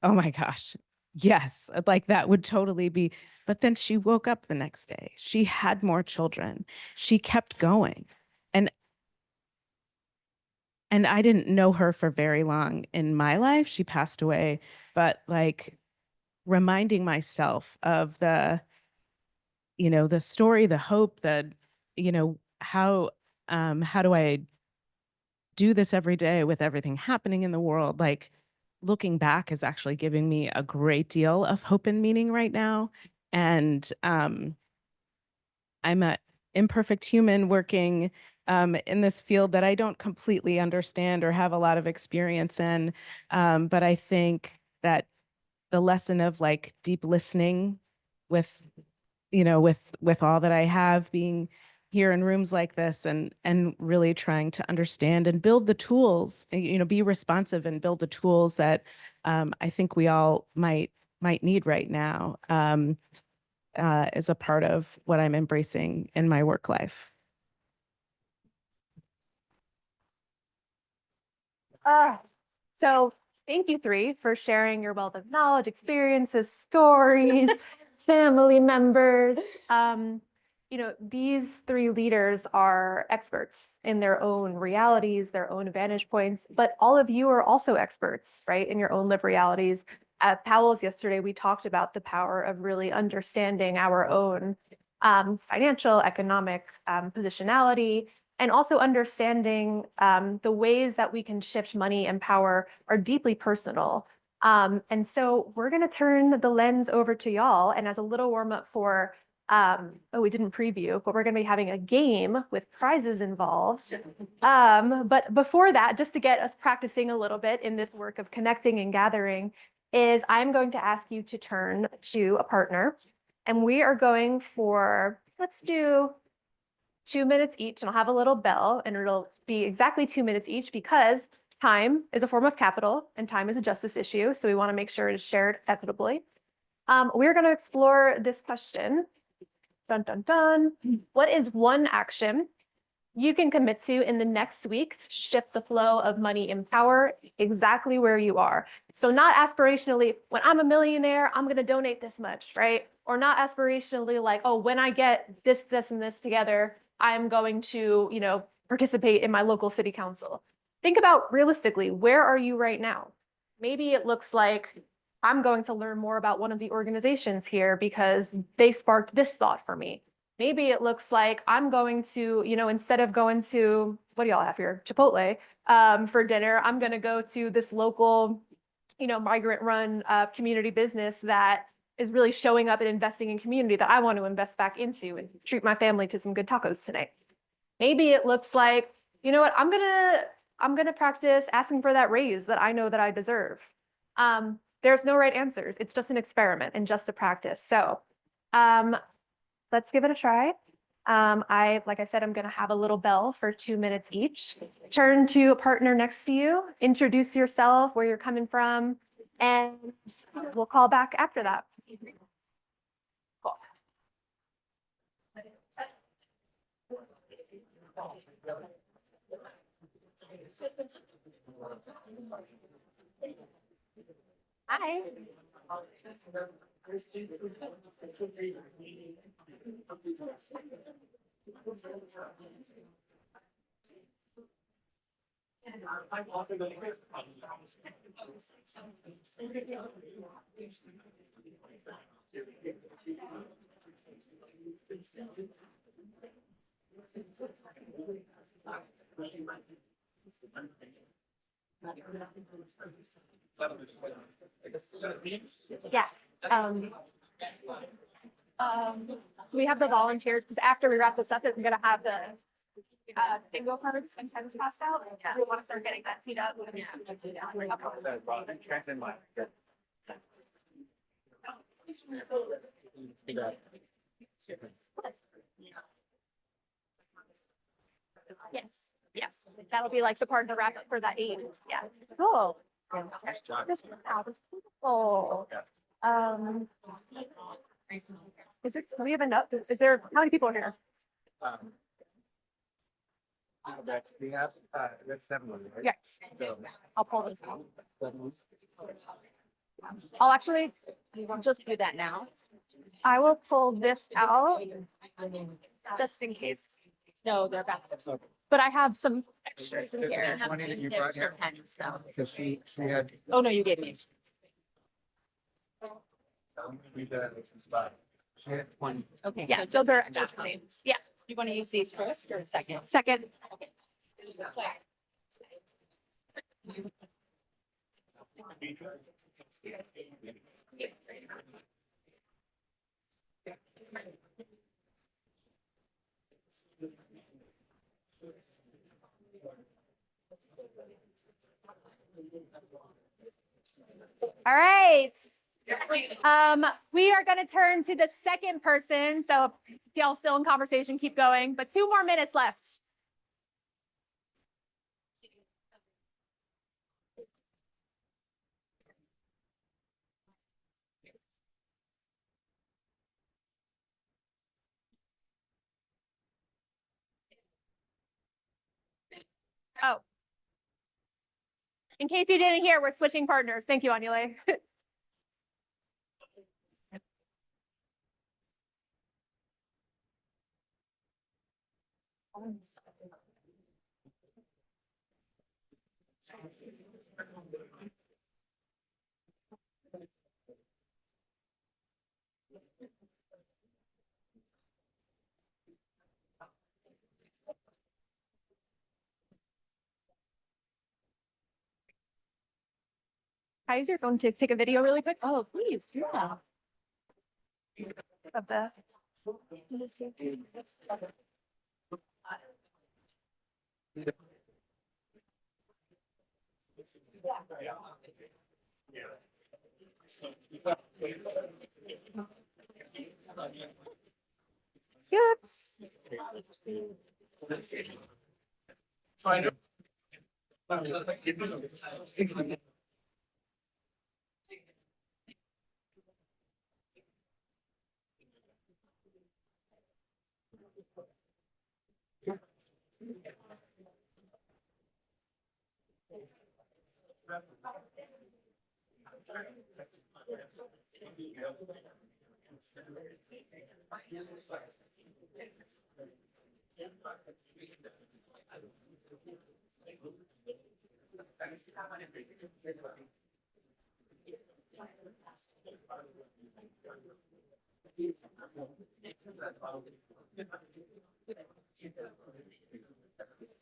oh my gosh, yes, like that would totally be. But then she woke up the next day. She had more children. She kept going. And I didn't know her for very long in my life. She passed away, but like reminding myself of the story, the hope, that, how do I do this every day with everything happening in the world? Like, looking back is actually giving me a great deal of hope and meaning right now. And I'm an imperfect human working in this field that I don't completely understand or have a lot of experience in. But I think that the lesson of like deep listening with, with all that I have, being here in rooms like this, and really trying to understand and build the tools, be responsive and build the tools that I think we all might need right now, is a part of what I'm embracing in my work life. So thank you 3 for sharing your wealth of knowledge, experiences, stories, family members. These 3 leaders are experts in their own realities, their own vantage points, but all of you are also experts, right, in your own lived realities. At Powell's yesterday, we talked about the power of really understanding our own financial, economic positionality, and also understanding the ways that we can shift money and power are deeply personal. And so we're going to turn the lens over to y'all. And as a little warm up for, we didn't preview, but we're going to be having a game with prizes involved. But before that, just to get us practicing a little bit in this work of connecting and gathering, is I'm going to ask you to turn to a partner. And we are going for, let's do 2 minutes each, and I'll have a little bell, and it'll be exactly 2 minutes each, because time is a form of capital and time is a justice issue. So we want to make sure it is shared equitably. We're going to explore this question. Dun, dun, dun. What is one action you can commit to in the next week to shift the flow of money and power exactly where you are? So not aspirationally, when I'm a millionaire, I'm going to donate this much, right? Or not aspirationally like, oh, when I get this, this, and this together, I'm going to, participate in my local city council. Think about realistically, where are you right now? Maybe it looks like I'm going to learn more about one of the organizations here because they sparked this thought for me. Maybe it looks like I'm going to, instead of going to, what do y'all have here? Chipotle for dinner, I'm going to go to this local, migrant run community business that is really showing up and investing in community that I want to invest back into and treat my family to some good tacos tonight. Maybe it looks like, you know what, I'm gonna practice asking for that raise that I know that I deserve. There's no right answers. It's just an experiment and just a practice. So let's give it a try. Like I said, I'm gonna have a little bell for 2 minutes each. Turn to a partner next to you, introduce yourself, where you're coming from, and we'll call back after that. Cool. Hi. Yeah. Do we have the volunteers? Because after we wrap this up, we're gonna have the bingo cards and pens passed out. We want to start getting that teed up. Yes, yes, that'll be like the part of the wrap up for that 8. Yeah, cool. This is beautiful. Is it, do we have enough? Is there, how many people are here? We have 7 of them, right? Yes, So, I'll pull this out. I'll actually, Just do that now. I will pull this out just in case, No, they're back. but I have some extras in Is here. there 20 that you brought Extra here? pens though. Because she had. Oh, no, you gave me. Read that as a spot. She had 20. Okay. Yeah, so those are just- extra. Yeah, You want to use these first or second? second. Okay. All right. We are going to turn to the second person. So if y'all still in conversation, keep going, but 2 more minutes left. Oh. In case you didn't hear, we're switching partners. Thank you, Anule. Can I use your phone to take a video really quick? Oh, please, yeah. Of the. Yes.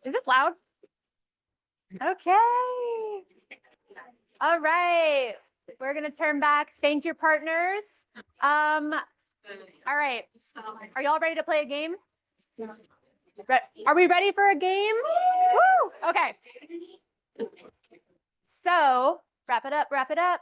Is this loud? Okay. All right. We're going to turn back. Thank your partners. All right. Are y'all ready to play a game? Are we ready for a game? Woo! Okay. So wrap it up, wrap it up.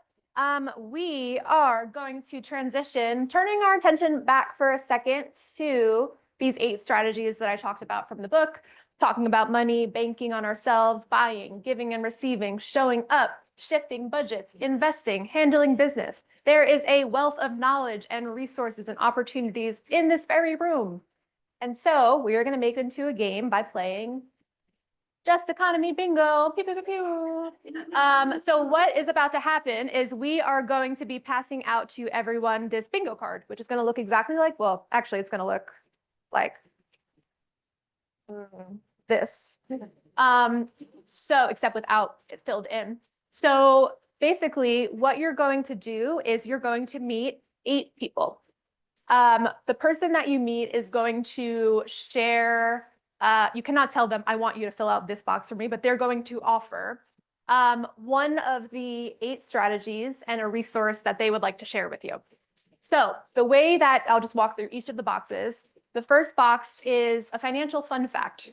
We are going to transition, turning our attention back for a second to these 8 strategies that I talked about from the book, talking about money, banking on ourselves, buying, giving and receiving, showing up, shifting budgets, investing, handling business. There is a wealth of knowledge and resources and opportunities in this very room. And so we are going to make it into a game by playing Just Economy Bingo. Pew, pew, pew, pew. So what is about to happen is we are going to be passing out to everyone this bingo card, which is going to look exactly like, well, actually, it's going to look like this. So except without it filled in. So basically what you're going to do is you're going to meet 8 people. The person that you meet is going to share, you cannot tell them, I want you to fill out this box for me, but they're going to offer one of the 8 strategies and a resource that they would like to share with you. So the way that I'll just walk through each of the boxes. The first box is a financial fun fact.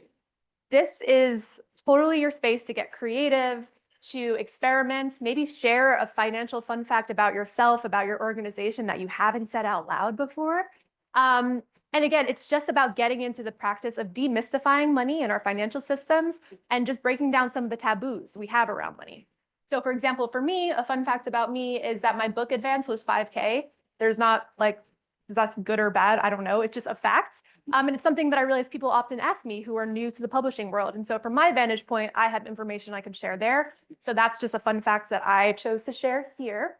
This is totally your space to get creative, to experiment, maybe share a financial fun fact about yourself, about your organization that you haven't said out loud before. And again, it's just about getting into the practice of demystifying money in our financial systems and just breaking down some of the taboos we have around money. So for example, for me, a fun fact about me is that my book advance was 5K. There's not like, is that good or bad? I don't know. It's just a fact. And it's something that I realize people often ask me who are new to the publishing world. And so from my vantage point, I have information I can share there. So that's just a fun fact that I chose to share here.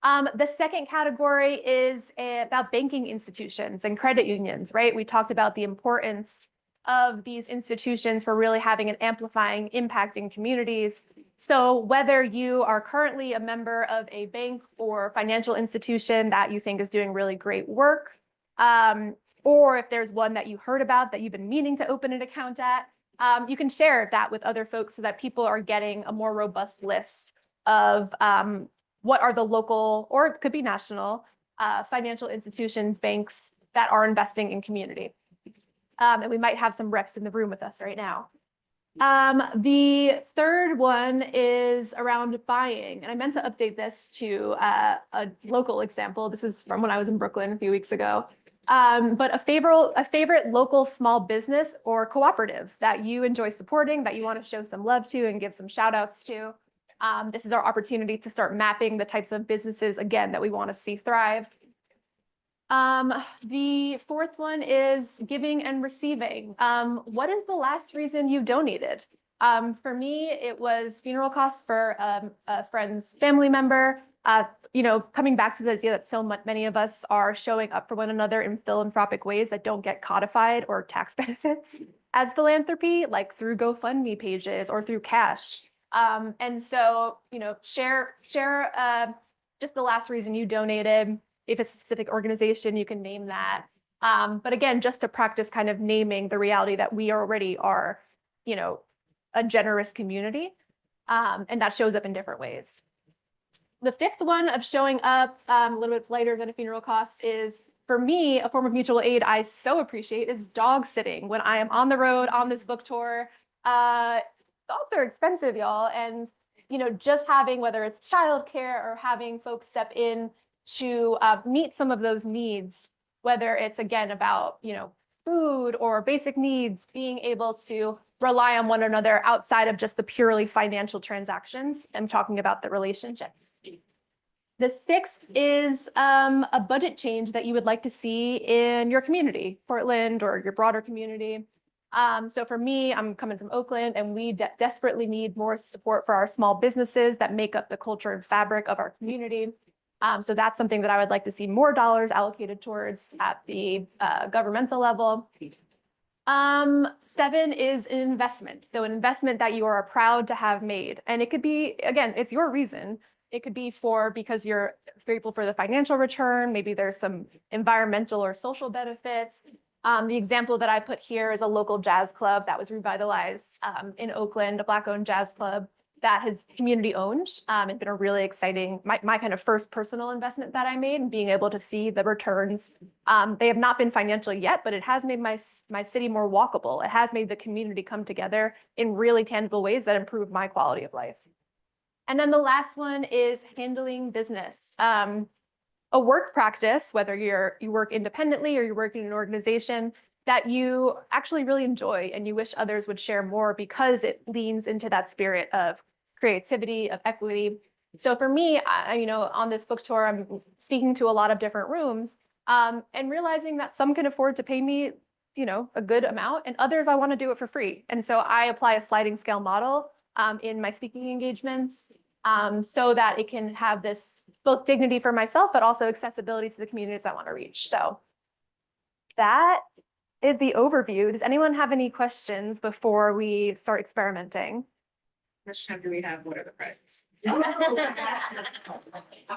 The second category is about banking institutions and credit unions, right? We talked about the importance of these institutions for really having an amplifying impact in communities. So whether you are currently a member of a bank or financial institution that you think is doing really great work, or if there's one that you heard about that you've been meaning to open an account at, you can share that with other folks so that people are getting a more robust list of what are the local, or it could be national, financial institutions, banks that are investing in community. And we might have some reps in the room with us right now. The third one is around buying. And I meant to update this to a local example. This is from when I was in Brooklyn a few weeks ago. But a favorite local small business or cooperative that you enjoy supporting, that you want to show some love to and give some shout outs to. This is our opportunity to start mapping the types of businesses, again, that we want to see thrive. The fourth one is giving and receiving. What is the last reason you donated? For me, it was funeral costs for a friend's family member. Coming back to the idea that so many of us are showing up for one another in philanthropic ways that don't get codified or tax benefits as philanthropy, like through GoFundMe pages or through cash. And so, share just the last reason you donated. If it's a specific organization, you can name that. But again, just to practice kind of naming the reality that we already are, a generous community. And that shows up in different ways. The fifth one of showing up a little bit later than a funeral cost is, for me, a form of mutual aid I so appreciate is dog sitting. When I am on the road on this book tour, dogs are expensive, y'all. And, just having, whether it's childcare or having folks step in to meet some of those needs, whether it's, again, about, food or basic needs, being able to rely on one another outside of just the purely financial transactions. I'm talking about the relationships. The sixth is a budget change that you would like to see in your community, Portland or your broader community. So for me, I'm coming from Oakland, and we desperately need more support for our small businesses that make up the culture and fabric of our community. So that's something that I would like to see more dollars allocated towards at the governmental level. 7 is an investment. So an investment that you are proud to have made. And it could be, again, it's your reason. It could be because you're grateful for the financial return. Maybe there's some environmental or social benefits. The example that I put here is a local jazz club that was revitalized in Oakland, a Black-owned jazz club that is community-owned. It's been a really exciting, my kind of first personal investment that I made, and being able to see the returns. They have not been financial yet, but it has made my city more walkable. It has made the community come together in really tangible ways that improve my quality of life. And then the last one is handling business. A work practice, whether you work independently or you work in an organization, that you actually really enjoy and you wish others would share more because it leans into that spirit of creativity, of equity. So for me, on this book tour, I'm speaking to a lot of different rooms and realizing that some can afford to pay me, a good amount, and others I want to do it for free. And so I apply a sliding scale model in my speaking engagements so that it can have this both dignity for myself, but also accessibility to the communities I want to reach. So that is the overview. Does anyone have any questions before we start experimenting? Which time do we have? What are the prizes?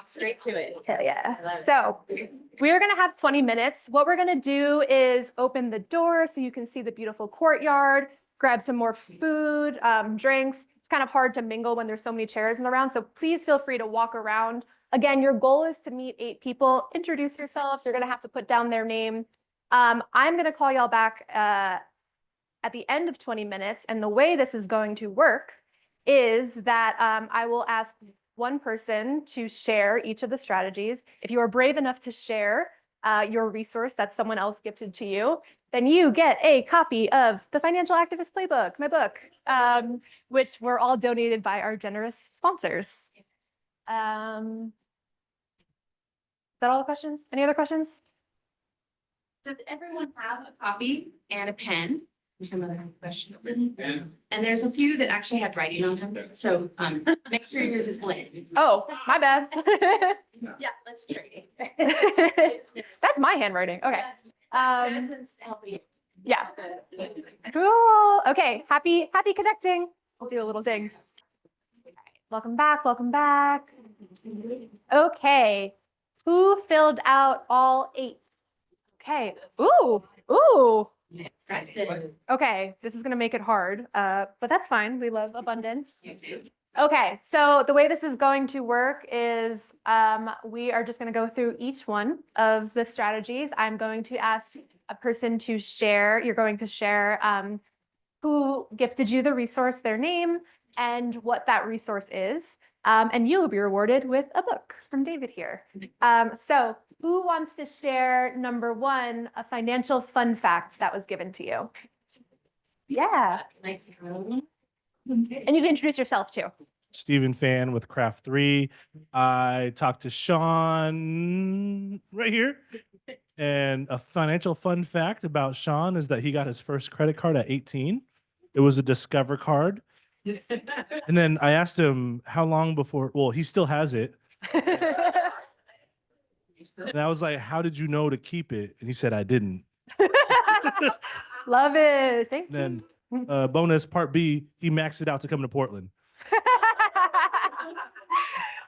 Straight to it. Hell yeah. I love it. So we're going to have 20 minutes. What we're going to do is open the door so you can see the beautiful courtyard, grab some more food, drinks. It's kind of hard to mingle when there's so many chairs in the round. So please feel free to walk around. Again, your goal is to meet 8 people. Introduce yourselves. You're going to have to put down their name. I'm going to call y'all back at the end of 20 minutes. And the way this is going to work is that I will ask one person to share each of the strategies. If you are brave enough to share your resource that someone else gifted to you, then you get a copy of the Financial Activist Playbook, my book, which were all donated by our generous sponsors. Is that all the questions? Any other questions? Does everyone have a copy and a pen? Some other question. And there's a few that actually have writing on them. So make sure yours is blank. Oh, my bad. Yeah, let's trade. That's my handwriting. Okay. Jasmine's helping you. Yeah. Cool. Okay. Happy connecting. We'll do a little ding. Welcome back. Welcome back. Okay. Who filled out all 8? Okay. Ooh. Impressive. Okay. This is going to make it hard, but that's fine. We love abundance. Okay. So the way this is going to work is we are just going to go through each one of the strategies. I'm going to ask a person to share. You're going to share who gifted you the resource, their name, and what that resource is. And you'll be rewarded with a book from David here. So who wants to share number 1, a financial fun fact that was given to you? Yeah. And you can introduce yourself too. Stephen Fan with Craft 3. I talked to Sean right here. And a financial fun fact about Sean is that he got his first credit card at 18. It was a Discover card. And then I asked him how long before, well, he still has it. And I was like, how did you know to keep it? And he said, I didn't. Love it. Thank you. Then bonus part B, he maxed it out to come to Portland.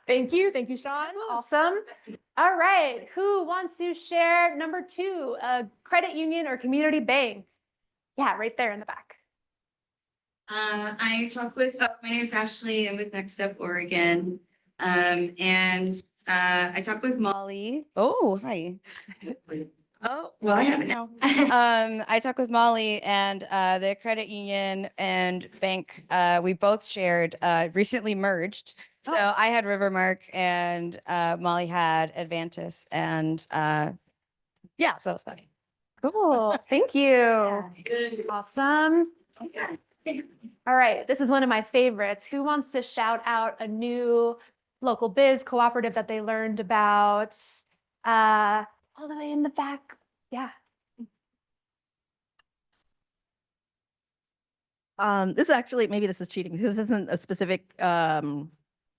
Thank you. Thank you, Sean. Awesome. All right. Who wants to share number 2, a credit union or community bank? Yeah, right there in the back. I talk with, my name's Ashley. I'm with Next Step Oregon. I talk with Molly. Oh, hi. Oh, well, I have it now. I talk with Molly and the credit union and bank. We both shared, recently merged. So I had Rivermark and Molly had Advantis, and yeah, so it was funny. Cool. Thank you. Awesome. All right. This is one of my favorites. Who wants to shout out a new local biz cooperative that they learned about? All the way in the back. Yeah. This is actually, maybe this is cheating. This isn't a specific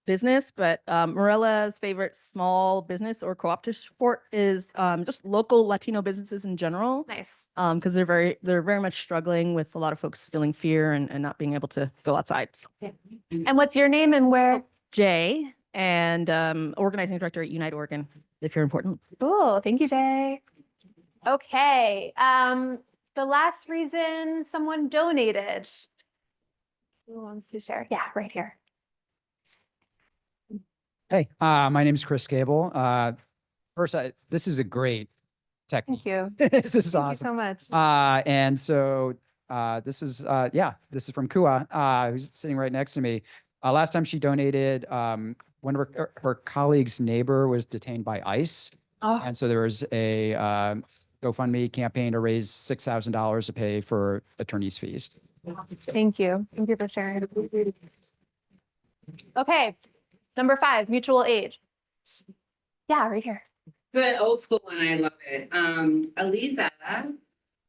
business, but Morella's favorite small business or cooperative support is just local Latino businesses in general. Nice. Because they're very much struggling with a lot of folks feeling fear and not being able to go outside. And what's your name and where? Jay, and organizing director at Unite Oregon, if you're in Portland. Cool. Thank you, Jay. Okay. The last reason someone donated. Who wants to share? Yeah, right here. Hey, my name is Chris Gable. First, this is a great technique. Thank you. This is Thank you awesome. so much. And so this is from Kua, who's sitting right next to me. Last time she donated, one of her colleagues' neighbor was detained by ICE. Oh. And so there was a GoFundMe campaign to raise $6,000 to pay for attorney's fees. Thank you. Thank you for sharing. Okay. Number 5, mutual aid. Yeah, right here. The old school one, I love it. Aliza,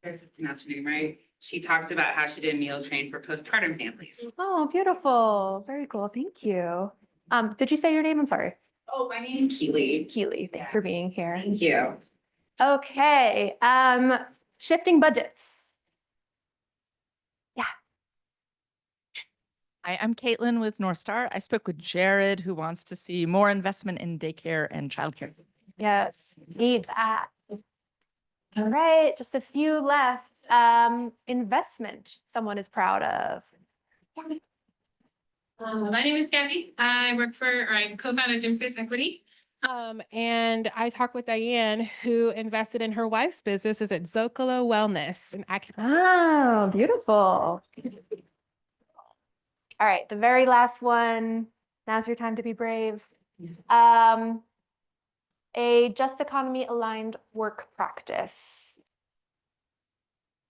there's the pronounce her name right. She talked about how she did meal train for postpartum families. Oh, beautiful. Very cool. Thank you. Did you say your name? I'm sorry. Oh, my name's Keely. Keely. Thanks for being here. Thank you. Okay. shifting budgets. Yeah. Hi, I'm Caitlin with North Star. I spoke with Jared, who wants to see more investment in daycare and childcare. Yes, need that. All right, just a few left. Investment someone is proud of. My name is Gabby. I work for, or I'm co-founder of Gym Space Equity. And I talked with Diane, who invested in her wife's business, is at Zocalo Wellness. And Oh, beautiful. All right, the very last one. Now's your time to be brave. A just economy aligned work practice.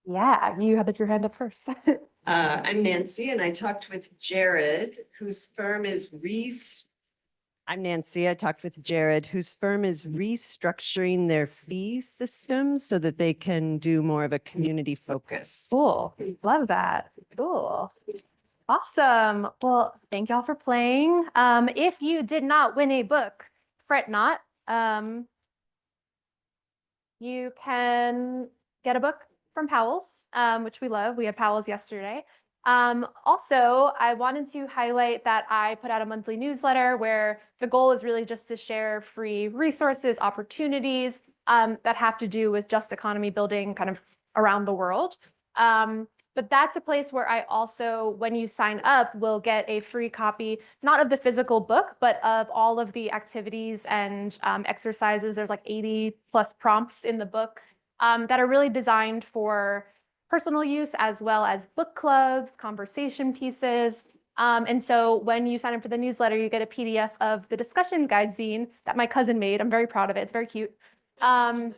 Yeah, you had your hand up first. I'm Nancy, and I talked with Jared, whose firm is I'm Nancy. I talked with Jared, whose firm is restructuring their fee system so that they can do more of a community focus. Cool. Love that. Cool. Awesome. Well, thank y'all for playing. If you did not win a book, fret not. You can get a book from Powell's, which we love. We had Powell's yesterday. Also, I wanted to highlight that I put out a monthly newsletter where the goal is really just to share free resources, opportunities that have to do with just economy building kind of around the world. But that's a place where I also, when you sign up, will get a free copy, not of the physical book, but of all of the activities and exercises. There's like 80 plus prompts in the book that are really designed for personal use as well as book clubs, conversation pieces. And so when you sign up for the newsletter, you get a PDF of the discussion guide zine that my cousin made. I'm very proud of it. It's very cute. And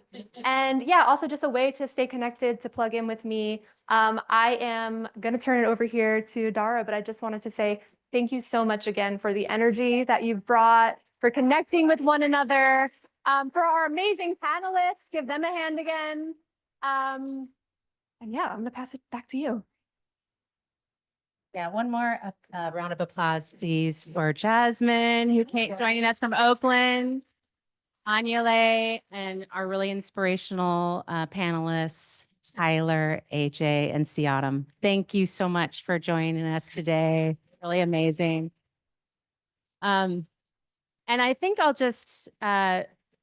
yeah, also just a way to stay connected, to plug in with me. I am going to turn it over here to Dara, but I just wanted to say thank you so much again for the energy that you've brought, for connecting with one another, for our amazing panelists. Give them a hand again. And yeah, I'm going to pass it back to you. Yeah, one more round of applause, please, for Jasmine, who came joining us from Oakland, Anjali, and our really inspirational panelists, Tyler, AJ, and Siatam. Thank you so much for joining us today. Really amazing. And I think I'll just,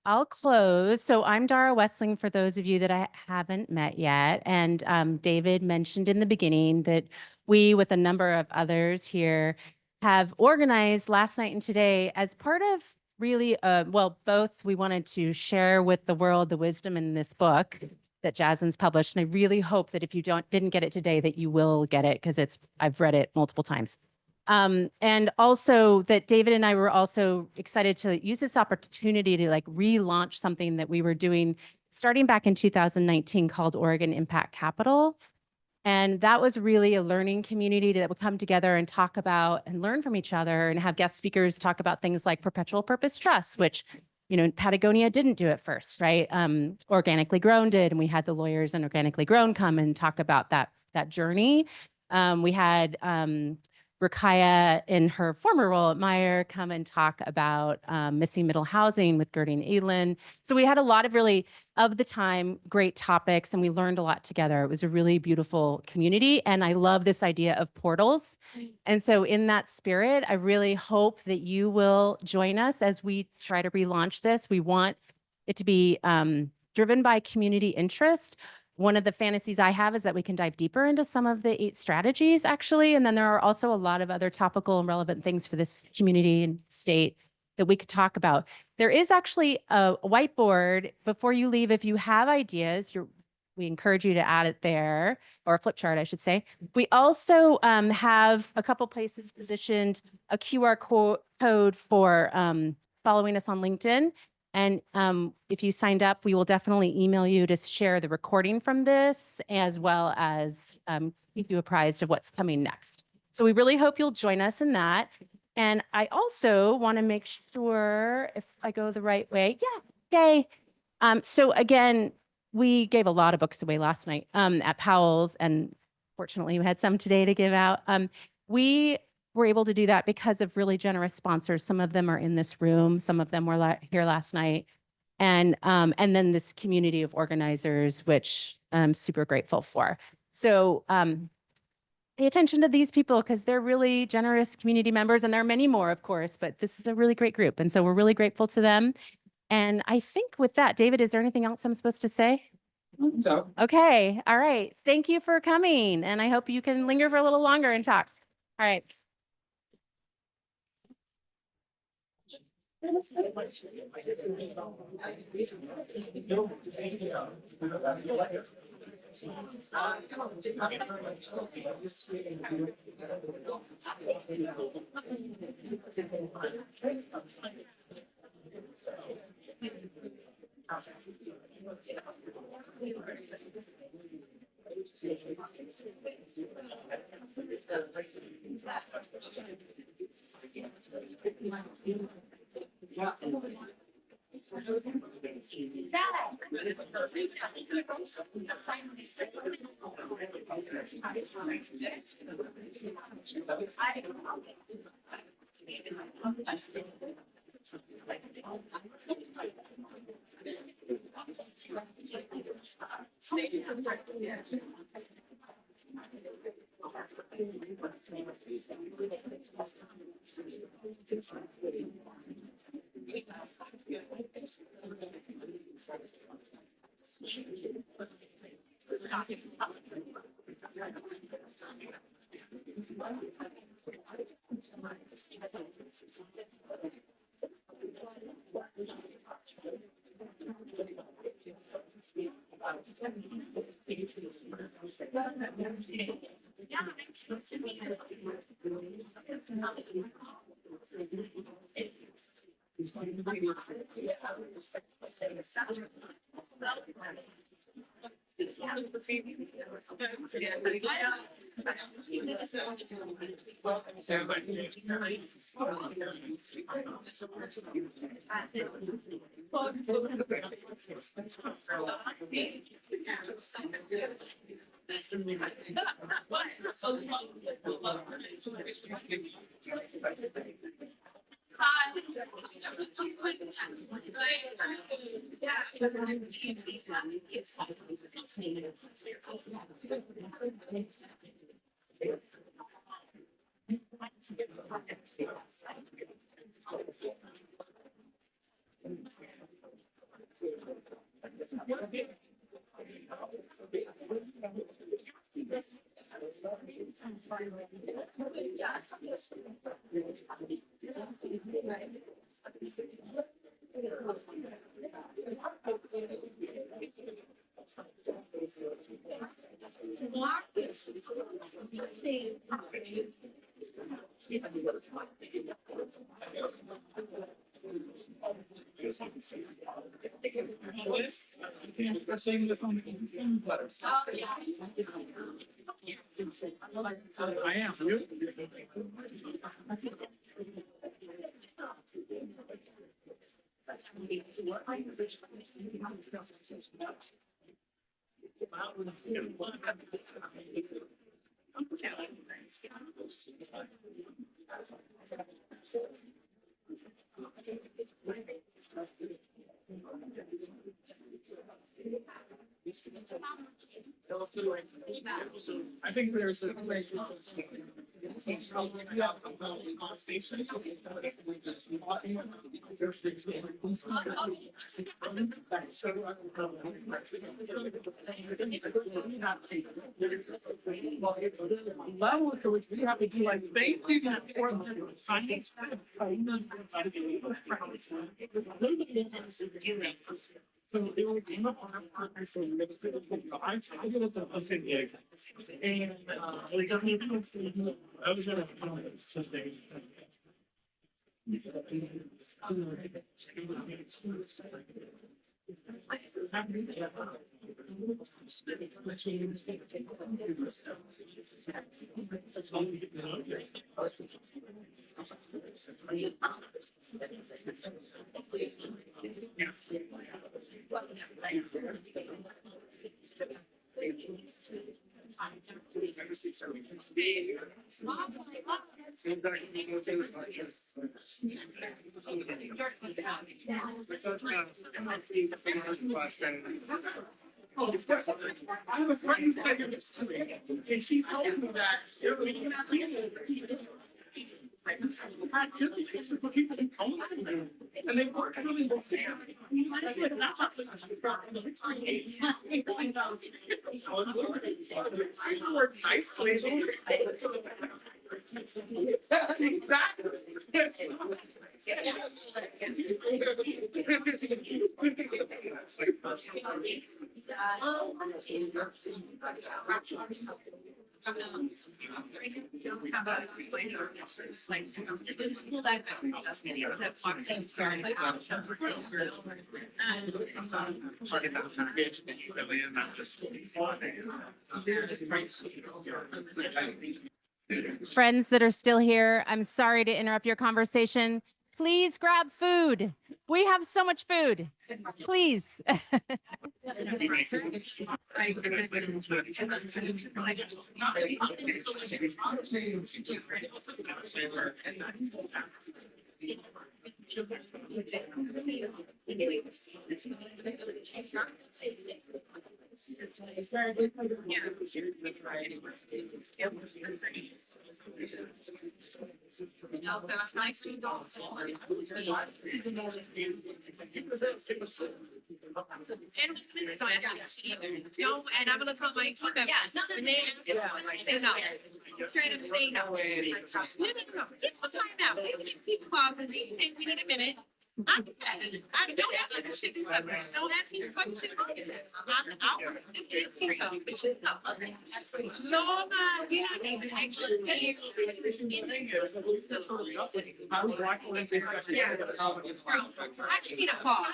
I'll close. So I'm Dara Westling, for those of you that I haven't met yet. And David mentioned in the beginning that we, with a number of others here, have organized last night and today as part of really, well, both we wanted to share with the world the wisdom in this book that Jasmine's published. And I really hope that if you didn't get it today, that you will get it, because I've read it multiple times. And also that David and I were also excited to use this opportunity to like relaunch something that we were doing starting back in 2019 called Oregon Impact Capital. And that was really a learning community that would come together and talk about and learn from each other and have guest speakers talk about things like perpetual purpose trusts, which, you know, Patagonia didn't do at first, right? Organically Grown did, and we had the lawyers in Organically Grown come and talk about that journey. We had Rakaya, in her former role at Meyer, come and talk about missing middle housing with Gertie and Adelin. So we had a lot of really, of the time, great topics, and we learned a lot together. It was a really beautiful community, and I love this idea of portals. And so in that spirit, I really hope that you will join us as we try to relaunch this. We want it to be driven by community interest. One of the fantasies I have is that we can dive deeper into some of the 8 strategies, actually. And then there are also a lot of other topical and relevant things for this community and state that we could talk about. There is actually a whiteboard before you leave. If you have ideas, we encourage you to add it there, or a flip chart, I should say. We also have a couple places positioned a QR code for following us on LinkedIn. And if you signed up, we will definitely email you to share the recording from this, as well as keep you apprised of what's coming next. So we really hope you'll join us in that. And I also want to make sure if I go the right way. Yeah, yay. So again, we gave a lot of books away last night at Powell's, and fortunately we had some today to give out. We were able to do that because of really generous sponsors. Some of them are in this room. Some of them were here last night. And then this community of organizers, which I'm super grateful for. So pay attention to these people because they're really generous community members, and there are many more, of course, but this is a really great group. And so we're really grateful to them. And I think with that, David, is there anything else I'm supposed to say? So. Okay. All right. Thank you for coming. And I hope you can linger for a little longer and talk. All right. I am. I think there's a level to which we have to be like, thank you for so they will be up on our partners for the next bit of I did it a same gig. And we got me I was gonna something. Oh, of course. I have a friend who's been doing this too, and she's helping me that. And they work really well. I work nicely. Friends that are still here, I'm sorry to interrupt your conversation. Please grab food. We have so much food. Please. No, and I'm gonna tell my team members, when they ask, say no. Straight up say no. No, give them time out. They can keep pauses. They can say, we need a minute. I'm good. I don't ask me for shit this up. Don't ask me for fucking shit about this. I'll work this great thing out. No, no, you're not even actually paying. I just need a call.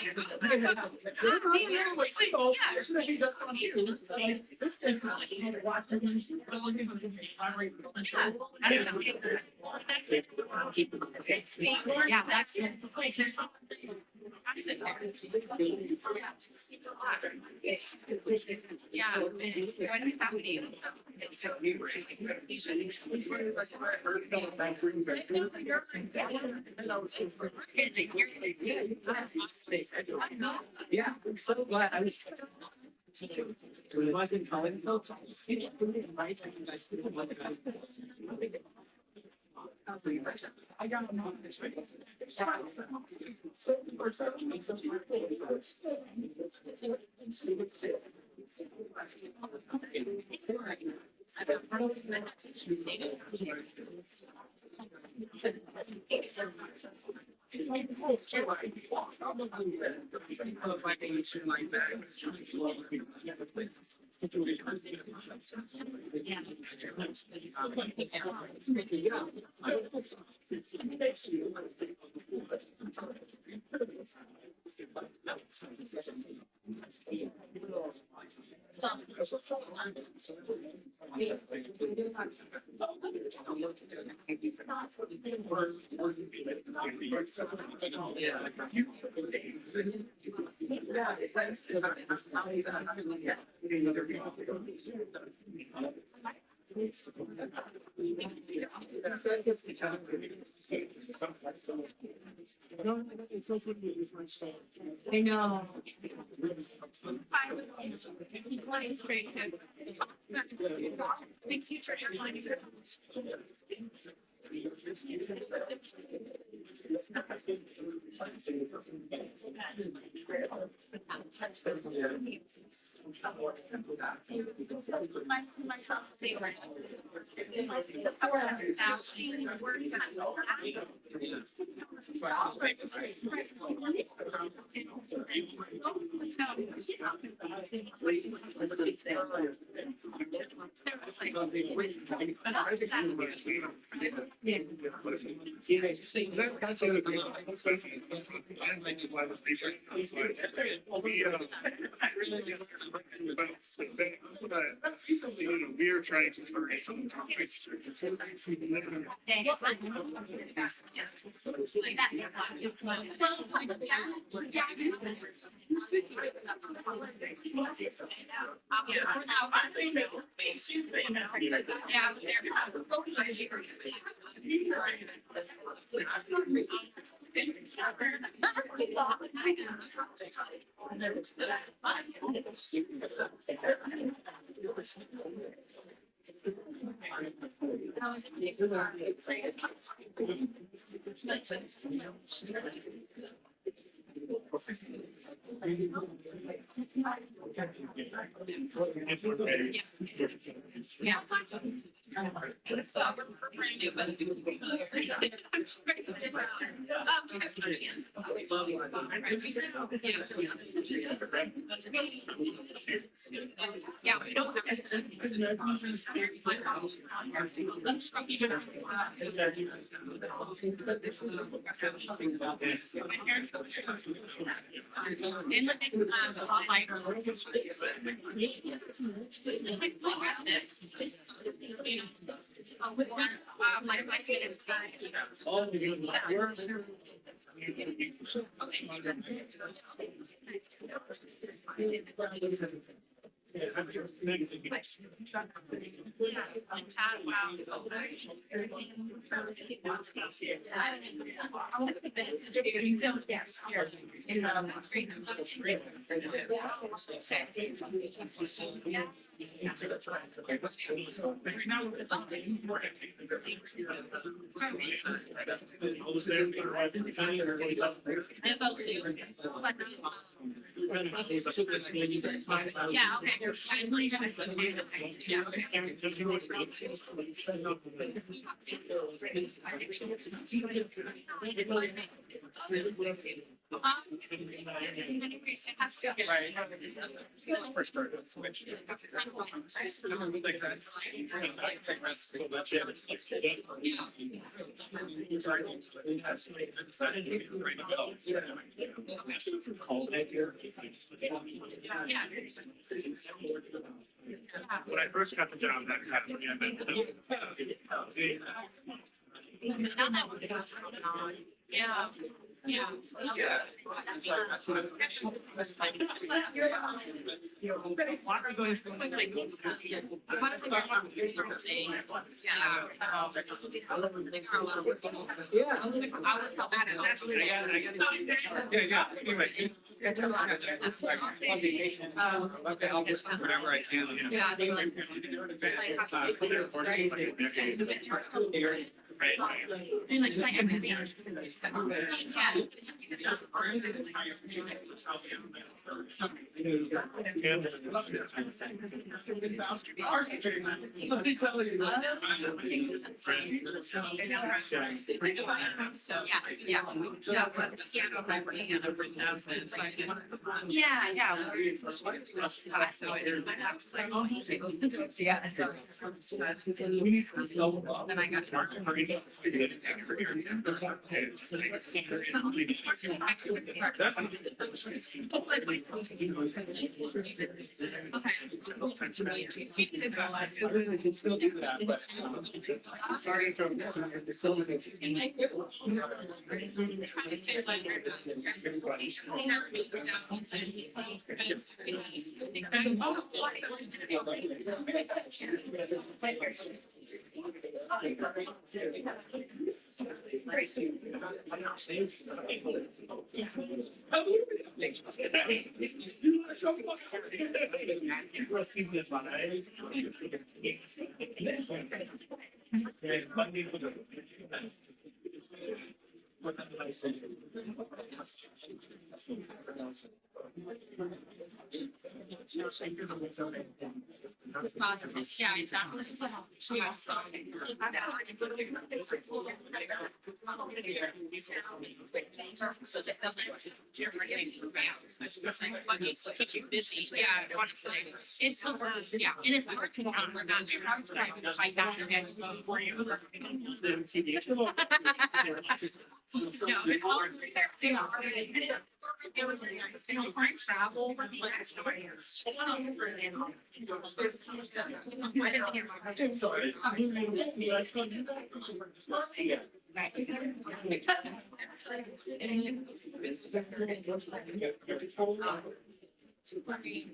Yeah, that's yeah, what is happening? Yeah, I'm so glad I was. I wasn't telling folks. Right, you guys didn't like it. I got them on this. I know. He's lying straight to. Big future airline. Myself, they were. We are trying to target some. When I first got the job, that happened. Yeah. Yeah. Whenever I can.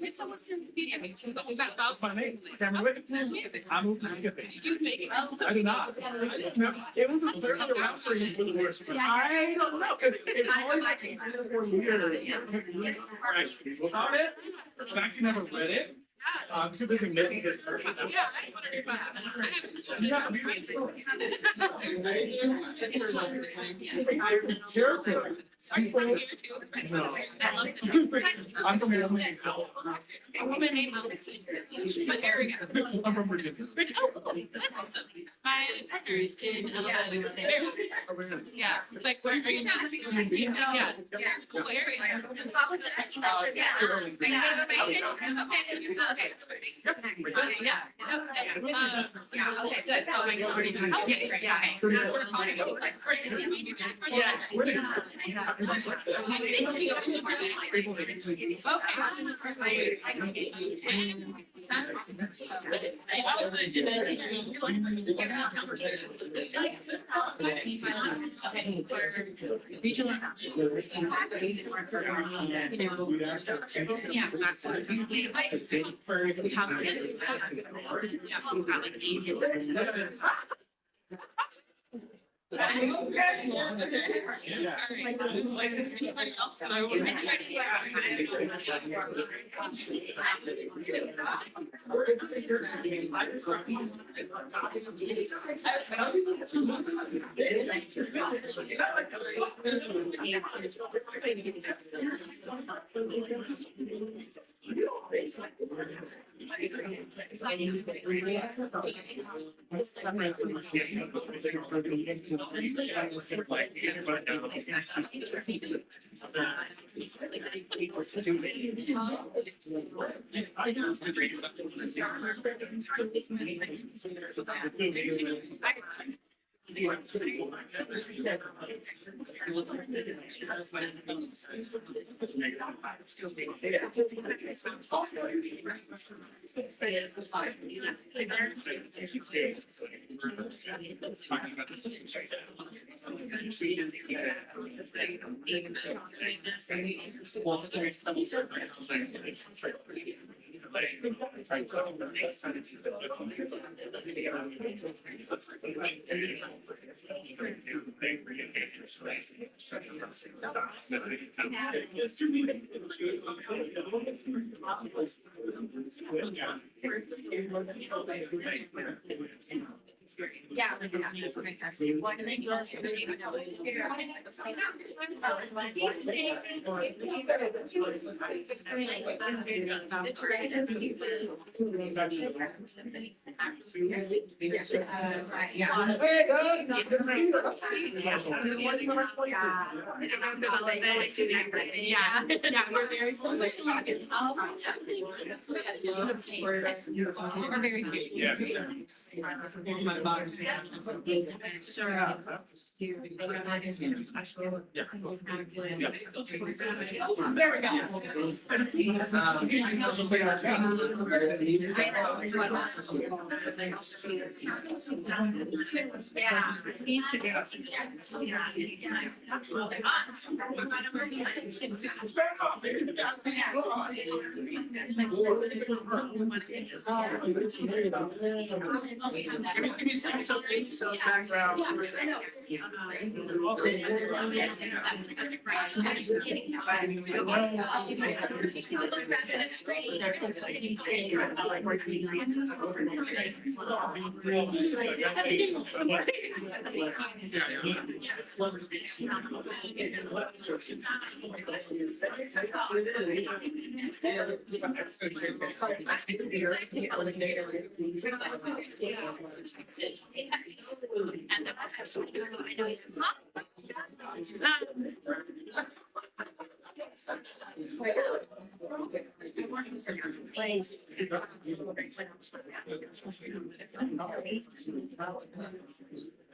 With someone's media, is that about? My name is Cameron Wick. I'm moving to get Did you make it? I did not. I didn't know. It was a third other round for you for the worst. I don't know, because it's only like 3 or 4 years. Right. On it. I've actually never read it. I'm too busy making this. Yeah, I wondered about Character. I'm from here too. No. I love this. I'm from here. A woman named Allison. But there we go. I'm from Virginia. Oh, cool. That's awesome. My partner is in yeah, it's like, where are you now? Yeah, it's a cool area. Yeah, okay, good. So my story. Okay, great. Yeah, that's what we're talking about. It's like, yeah, we're very similar. We're very There we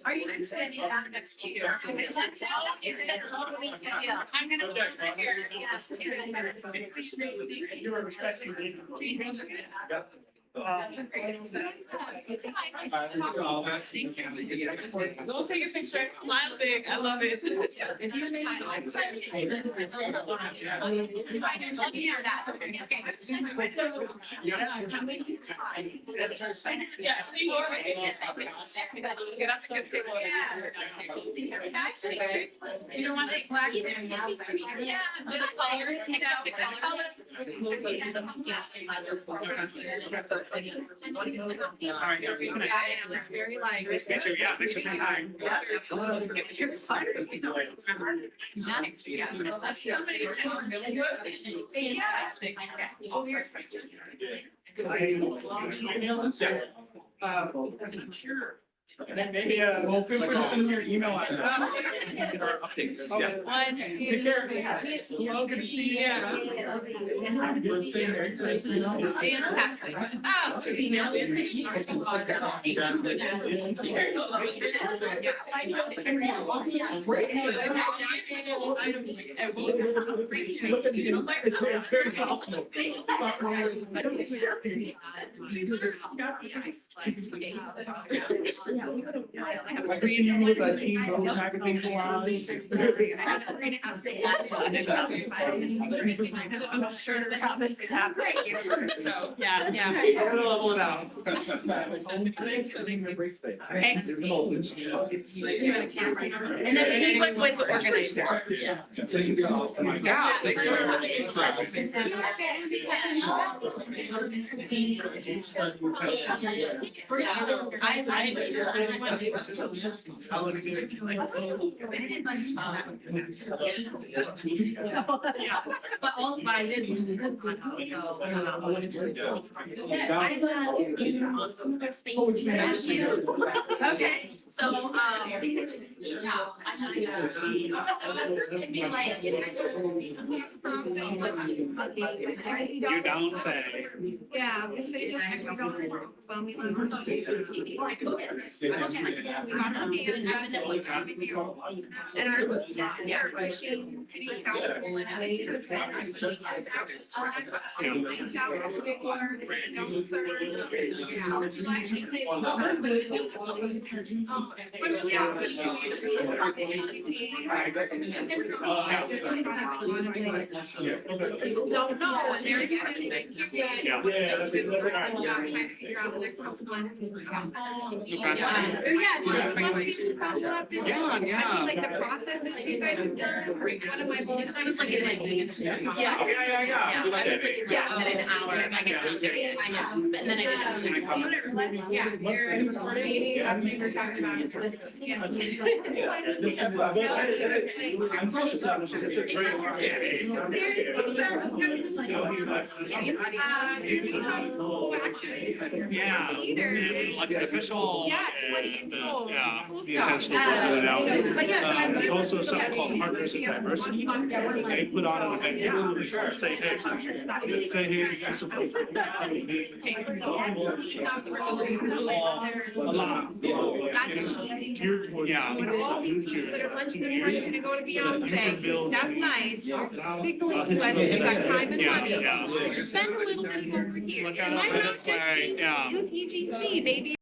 Are you standing up next to you? That's all we can do. I'm gonna look here. Go take a picture, smile big, I love it. If you have you don't want to black either. Yeah, the colors, you know, the colors. It's very light. Nice to meet you. Yeah, thanks for saying hi. You're part of it. Nice, yeah. Somebody. Oh, you're. Sure. Maybe, we'll put it in your email address. Get our updates. Yeah. One, Take care. Well, good to see you. fantastic. I can see you with a team, those magazine collage. I'm not sure how this is happening here, so, yeah. We're gonna level it out. And then anyone with organizers. Yeah, thanks But all, but I did. Okay, so, You don't say. yeah. And our, this is our pushing city council and people don't know and they're getting it. Yeah. Trying to figure out the next couple months. Yeah, do you want me to follow up? I mean, like the process that you guys have done, one of my goals. I was looking like doing it. Yeah. I was looking at an hour, I get something, I know, and then I didn't. Yeah, your meeting, that's what we were talking about. I'm close to that. It's a great one. Yeah. And elected official. Yeah, 20 and, years old. yeah, Full the stop. intention to put it out. But yeah, There's also something called Partners in Diversity. They put on an event. Yeah, sure. Say, hey, you guys support. A lot. Not just teaching. Yeah. But all these people that are lunching in the morning to go to Beyonce, that's nice. Signaling to us that you got time and money. Spend a little bit over here. It might not just be youth EGC, maybe